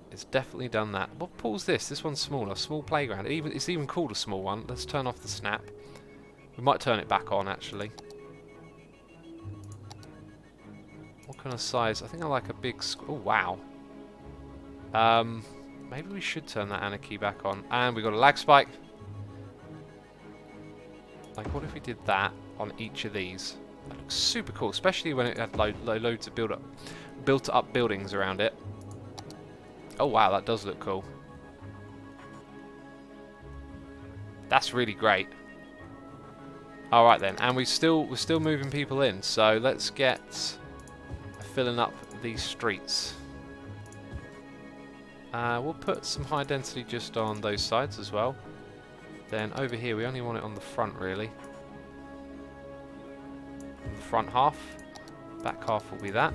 It's definitely done that. What pool's this? This one's smaller. Small playground. It's even called a small one. Let's turn off the snap. We might turn it back on actually. What kind of size? I think I like a big... Oh, wow. Maybe we should turn that anarchy back on. And we got a lag spike. Like, what if we did that on each of these? That looks super cool, especially when it had loads of built up buildings around it. Oh, wow, that does look cool. That's really great. All right then, and we're still moving people in. So let's get filling up these streets. We'll put some high density just on those sides as well. Then over here we only want it on the front really. The front half. Back half will be that.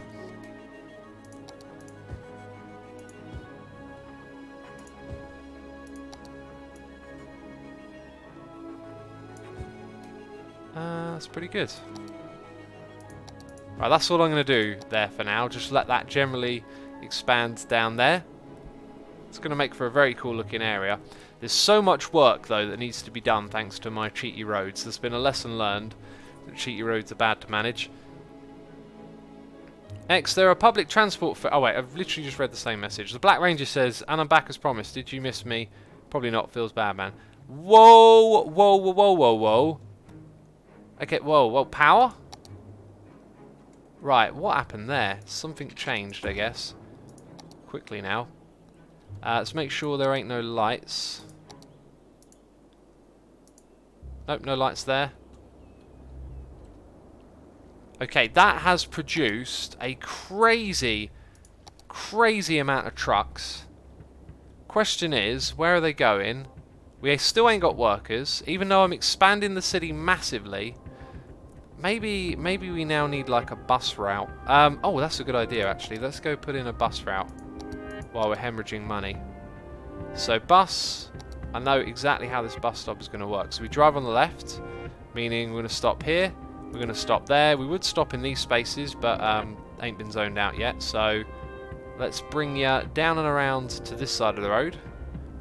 That's pretty good. Right, that's all I'm going to do there for now. Just let that generally expand down there. It's going to make for a very cool looking area. There's so much work though that needs to be done thanks to my cheaty roads. There's been a lesson learned that cheaty roads are bad to manage. X, there are public transport for... Oh wait, I've literally just read the same message. The Black Ranger says, and I'm back as promised. Did you miss me? Probably not. Feels bad, man. Whoa, whoa, whoa, whoa, whoa, whoa. Okay, whoa, power? Right, what happened there? Something changed, I guess. quickly now. Let's make sure there ain't no lights. Nope, no lights there. Okay, that has produced a crazy amount of trucks. Question is, where are they going? We still ain't got workers, even though I'm expanding the city massively. Maybe we now need like a bus route. Oh, that's a good idea actually. Let's go put in a bus route while we're hemorrhaging money. So bus, I know exactly how this bus stop is going to work. So we drive on the left, meaning we're going to stop here. We're going to stop there. We would stop in these spaces, but ain't been zoned out yet. So let's bring you down and around to this side of the road.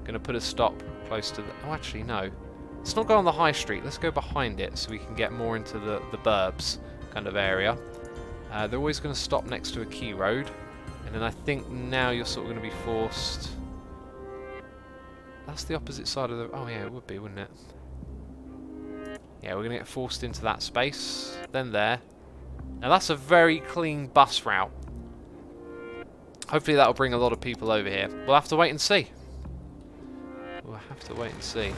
Going to put a stop close to the... Oh, actually, no. Let's not go on the high street. Let's go behind it so we can get more into the burbs kind of area. They're always going to stop next to a key road. And then I think now you're sort of going to be forced... That's the opposite side of the... Oh, yeah, it would be, wouldn't it? Yeah, we're going to get forced into that space. Then there. Now, that's a very clean bus route. Hopefully that'll bring a lot of people over here. We'll have to wait and see. We'll have to wait and see.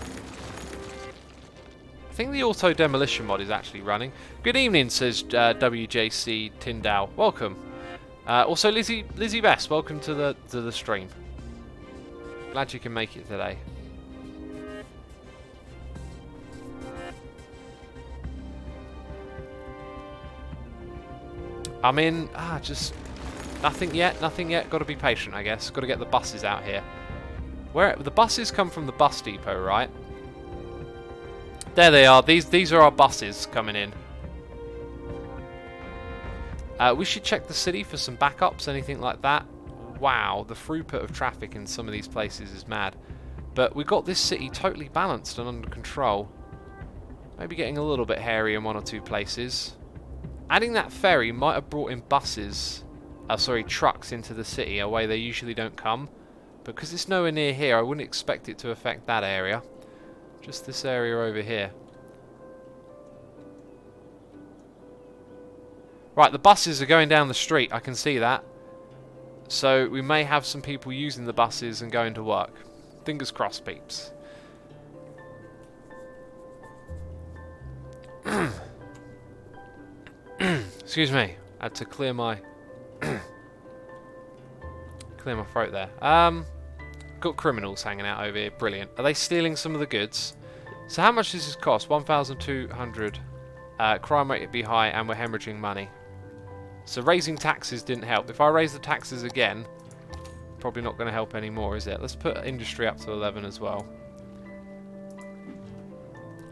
I think the auto demolition mod is actually running. Good evening, says WJC Tyndall. Welcome. Also, Lizzie Best, welcome to the stream. Glad you can make it today. I'm in. Just nothing yet. Nothing yet. Got to be patient, I guess. Got to get the buses out here. Where the buses come from the bus depot, right? There they are. These are our buses coming in. We should check the city for some backups, anything like that. Wow, the throughput of traffic in some of these places is mad. But we've got this city totally balanced and under control. Maybe getting a little bit hairy in one or two places. Adding that ferry might have brought in trucks into the city, a way they usually don't come. But because it's nowhere near here, I wouldn't expect it to affect that area. Just this area over here. Right, the buses are going down the street, I can see that. So we may have some people using the buses and going to work. Fingers crossed, peeps. Excuse me. I had to clear my clear my throat there. Got criminals hanging out over here. Brilliant. Are they stealing some of the goods? So how much does this cost? 1,200. Crime rate would be high, and we're hemorrhaging money. So raising taxes didn't help. If I raise the taxes again, probably not going to help anymore, is it? Let's put industry up to 11 as well.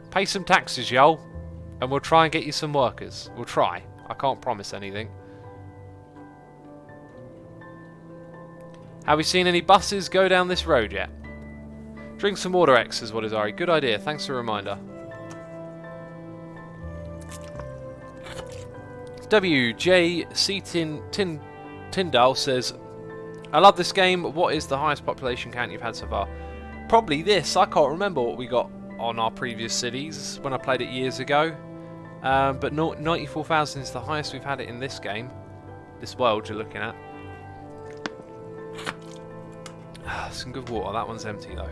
Pay some taxes, yo, and we'll try and get you some workers. We'll try. I can't promise anything. Have we seen any buses go down this road yet? Drink some water, X, is what is Ari. Good idea. Thanks for the reminder. WJC Tyndall says, I love this game. What is the highest population count you've had so far? Probably this. I can't remember what we got on our previous cities when I played it years ago. But 94,000 is the highest we've had it in this game. This world you're looking at. Some good water. That one's empty though.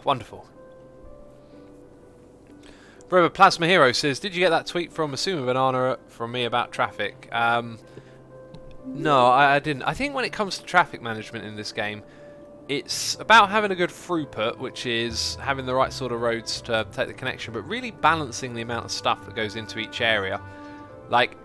Wonderful. Forever Plasma Hero says, did you get that tweet from Asuma Banana from me about traffic? No, I didn't. I think when it comes to traffic management in this game, it's about having a good throughput, which is having the right sort of roads to take the connection, but really balancing the amount of stuff that goes into each area. Like,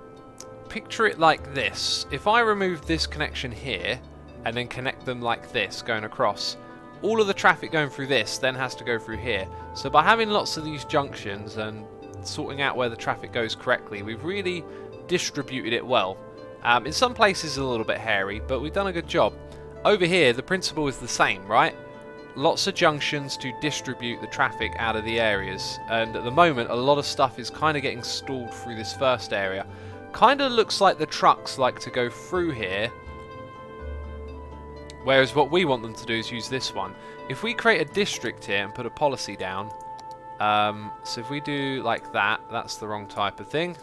picture it like this. If I remove this connection here, and then connect them like this, going across, all of the traffic going through this then has to go through here. So by having lots of these junctions and sorting out where the traffic goes correctly, we've really distributed it well. In some places a little bit hairy, but we've done a good job. Over here, the principle is the same, right? Lots of junctions to distribute the traffic out of the areas. And at the moment, a lot of stuff is kind of getting stalled through this first area. Kind of looks like the trucks like to go through here. Whereas what we want them to do is use this one. If we create a district here and put a policy down. So if we do like that, that's the wrong type of thing.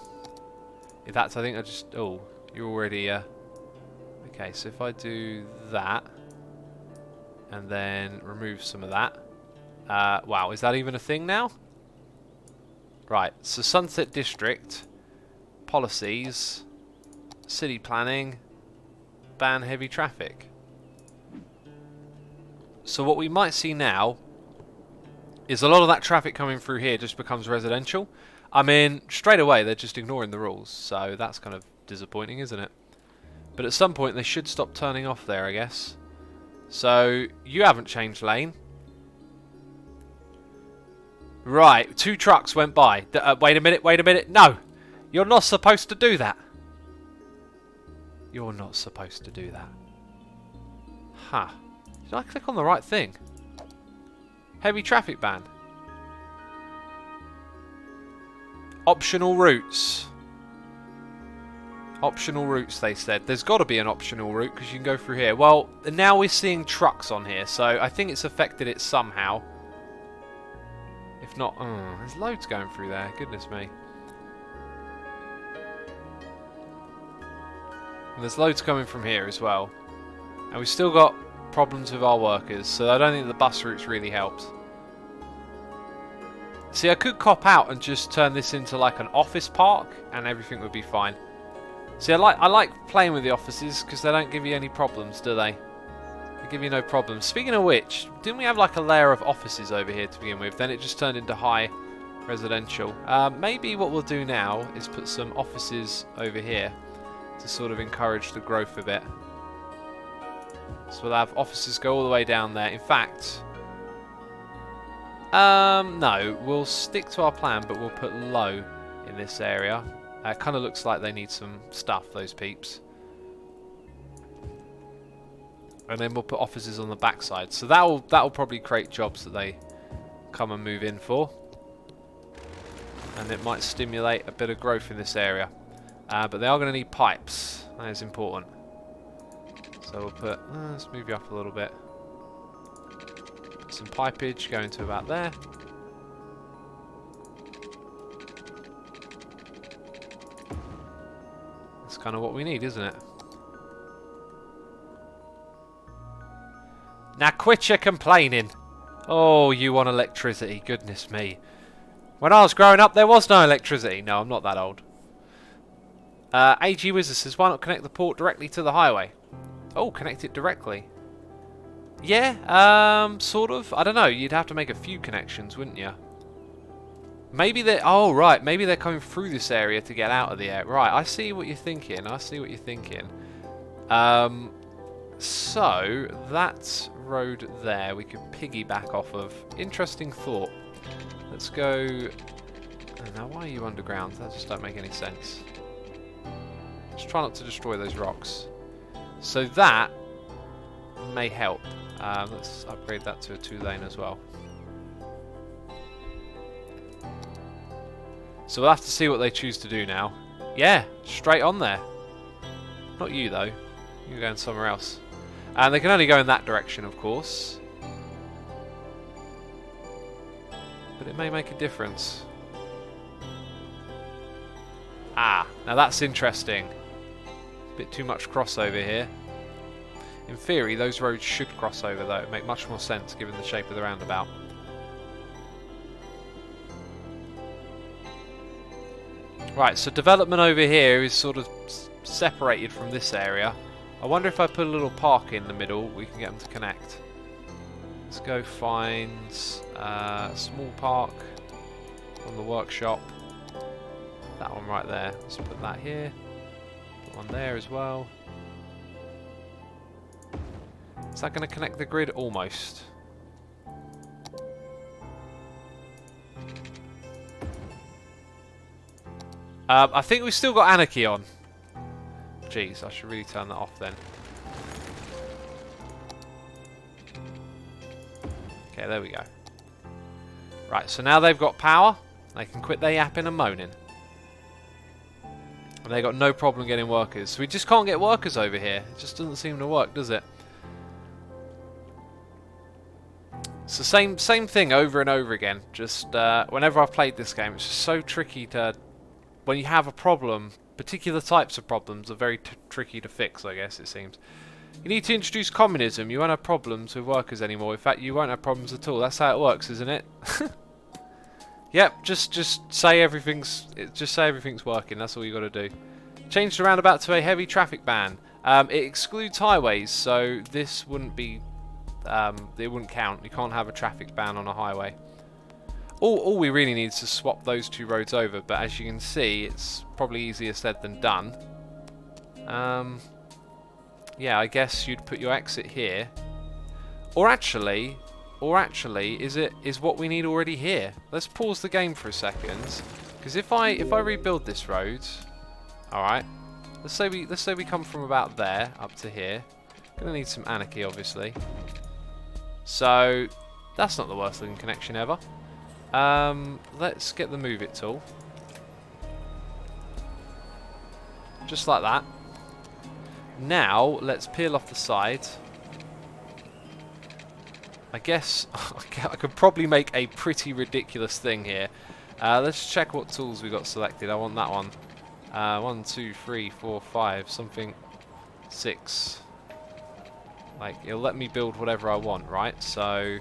In fact, I think I just... Oh, you're already... Okay, so if I do that, and then remove some of that. Wow, is that even a thing now? Right, so Sunset District, policies, city planning, ban heavy traffic. So what we might see now is a lot of that traffic coming through here just becomes residential. I mean, straight away they're just ignoring the rules, so that's kind of disappointing, isn't it? But at some point they should stop turning off there, I guess. So, you haven't changed lane. Right, 2 trucks went by. Wait a minute. No! You're not supposed to do that. You're not supposed to do that. Huh. Did I click on the right thing? Heavy traffic ban. Optional routes. Optional routes, they said. There's got to be an optional route because you can go through here. Well, now we're seeing trucks on here, so I think it's affected it somehow. If not, there's loads going through there. Goodness me. And there's loads coming from here as well. And we've still got problems with our workers, so I don't think the bus routes really helped. See, I could cop out and just turn this into like an office park, and everything would be fine. See, I like playing with the offices because they don't give you any problems, do they? They give you no problems. Speaking of which, didn't we have like a layer of offices over here to begin with? Then it just turned into high residential. Maybe what we'll do now is put some offices over here to sort of encourage the growth a bit. So we'll have offices go all the way down there. In fact, no, we'll stick to our plan, but we'll put low in this area. It kind of looks like they need some stuff, those peeps. And then we'll put offices on the backside. So that'll probably create jobs that they come and move in for. And it might stimulate a bit of growth in this area. But they are going to need pipes. That is important. So we'll put... let's move you up a little bit. Put some pipage going to about there. That's kind of what we need, isn't it? Now quit your complaining. Oh, you want electricity. Goodness me. When I was growing up, there was no electricity. No, I'm not that old. AG Wizard says, why not connect the port directly to the highway? Oh, connect it directly. Yeah, sort of. I don't know. You'd have to make a few connections, wouldn't you? Maybe they're... Oh, right. Maybe they're coming through this area to get out of the area. Right, I see what you're thinking. I see what you're thinking. So, that road there we could piggyback off of. Interesting thought. Let's go... Now, why are you underground? That just don't make any sense. Just try not to destroy those rocks. So that may help. Let's upgrade that to a 2-lane as well. So we'll have to see what they choose to do now. Yeah, straight on there. Not you though. You're going somewhere else. And they can only go in that direction, of course. But it may make a difference. Ah, now that's interesting. Bit too much crossover here. In theory, those roads should cross over though. It'd make much more sense given the shape of the roundabout. Right, so development over here is sort of separated from this area. I wonder if I put a little park in the middle, we can get them to connect. Let's go find a small park on the workshop. That one right there. Let's put that here. Put one there as well. Is that going to connect the grid? Almost. I think we've still got anarchy on. Jeez, I should really turn that off then. Okay, there we go. Right, so now they've got power. They can quit their yapping and moaning. And they've got no problem getting workers. So we just can't get workers over here. It just doesn't seem to work, does it? It's the same thing over and over again. Just whenever I've played this game, it's just so tricky to... When you have a problem particular types of problems are very tricky to fix, I guess it seems. You need to introduce communism. You won't have problems with workers anymore. In fact, you won't have problems at all. That's how it works, isn't it? Yep, just say everything's working. That's all you got to do. Change the roundabout to a heavy traffic ban. It excludes highways, so this wouldn't be. It wouldn't count. You can't have a traffic ban on a highway. All we really need is to swap those two roads over. But as you can see, it's probably easier said than done. Yeah, I guess you'd put your exit here, or actually, is what we need already here. Let's pause the game for a second, because if I rebuild this road, all right. Let's say we come from about there up to here. Gonna need some anarchy, obviously. So that's not the worst looking connection ever. Let's get the move it tool, just like that. Now let's peel off the side. I guess I could probably make a pretty ridiculous thing here. Let's check what tools we got selected. I want that one. 1, 2, 3, 4, 5, something 6. Like, it'll let me build whatever I want, right? So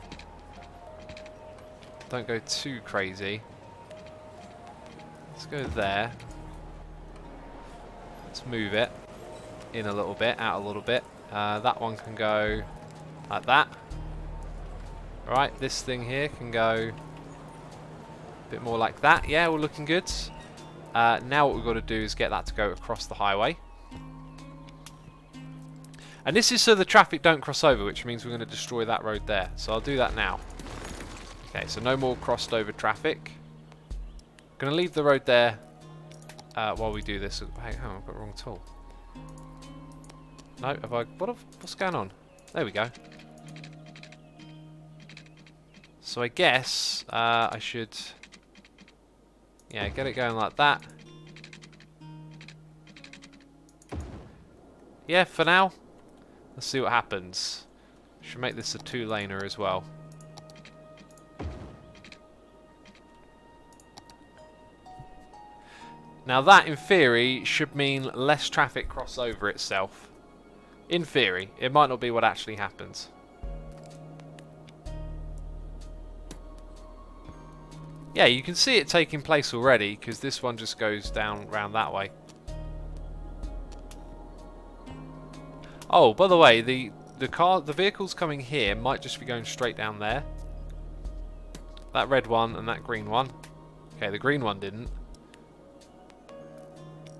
don't go too crazy. Let's go there. Let's move it in a little bit, out a little bit. That one can go like that. Right, this thing here can go a bit more like that. Yeah, we're looking good. Now what we've got to do is get that to go across the highway. And this is so the traffic don't cross over, which means we're going to destroy that road there. So I'll do that now. Okay, so no more crossed over traffic. Going to leave the road there while we do this. Hey, hang on, I've got the wrong tool. No, what's going on? There we go. So I guess I should, yeah, get it going like that. Yeah, for now. Let's see what happens. Should make this a 2-laner as well. Now that, in theory, should mean less traffic cross over itself. In theory. It might not be what actually happens. Yeah, you can see it taking place already, because this one just goes down round that way. Oh, by the way, the vehicles coming here might just be going straight down there. That red one and that green one. Okay, the green one didn't.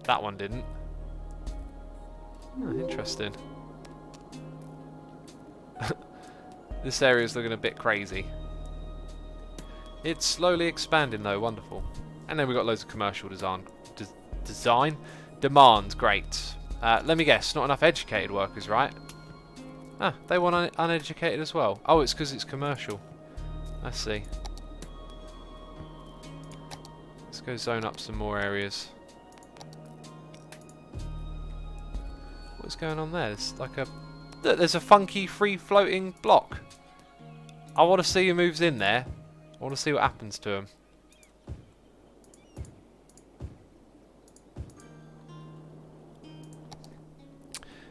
That one didn't. Oh, interesting. This area is looking a bit crazy. It's slowly expanding though, wonderful. And then we've got loads of commercial demand, great. Let me guess, not enough educated workers, right? Ah, they want uneducated as well. Oh, it's because it's commercial. I see. Let's go zone up some more areas. What's going on there? There's like a... Look, there's a funky free-floating block. I want to see who moves in there. I want to see what happens to him.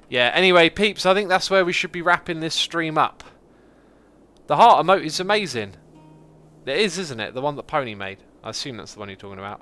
Yeah, anyway, peeps, I think that's where we should be wrapping this stream up. The heart emote is amazing. It is, isn't it? The one that Pony made. I assume that's the one you're talking about.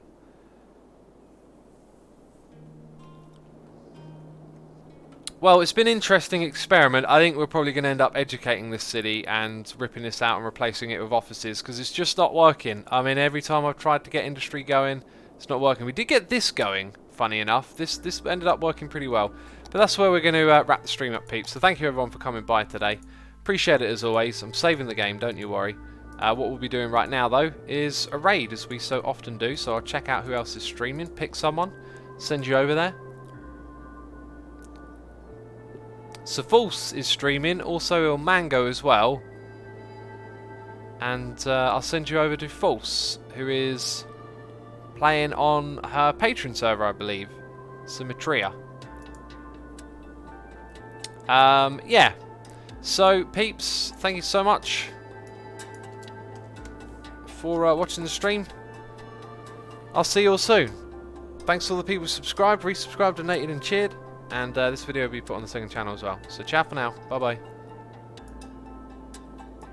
Well, it's been an interesting experiment. I think we're probably going to end up educating this city and ripping this out and replacing it with offices, because it's just not working. I mean, every time I've tried to get industry going, it's not working. We did get this going, funny enough. This ended up working pretty well. But that's where we're going to wrap the stream up, peeps. So thank you everyone for coming by today. Appreciate it as always. I'm saving the game, don't you worry. What we'll be doing right now, though, is a raid, as we so often do. So I'll check out who else is streaming, pick someone, send you over there. So False is streaming, also Mango as well. And I'll send you over to False, who is playing on her Patreon server, I believe. Symmetria. Yeah. So, peeps, thank you so much for watching the stream. I'll see you all soon. thanks to all the people who subscribed, resubscribed, donated and cheered. And this video will be put on the second channel as well. So ciao for now. Bye bye.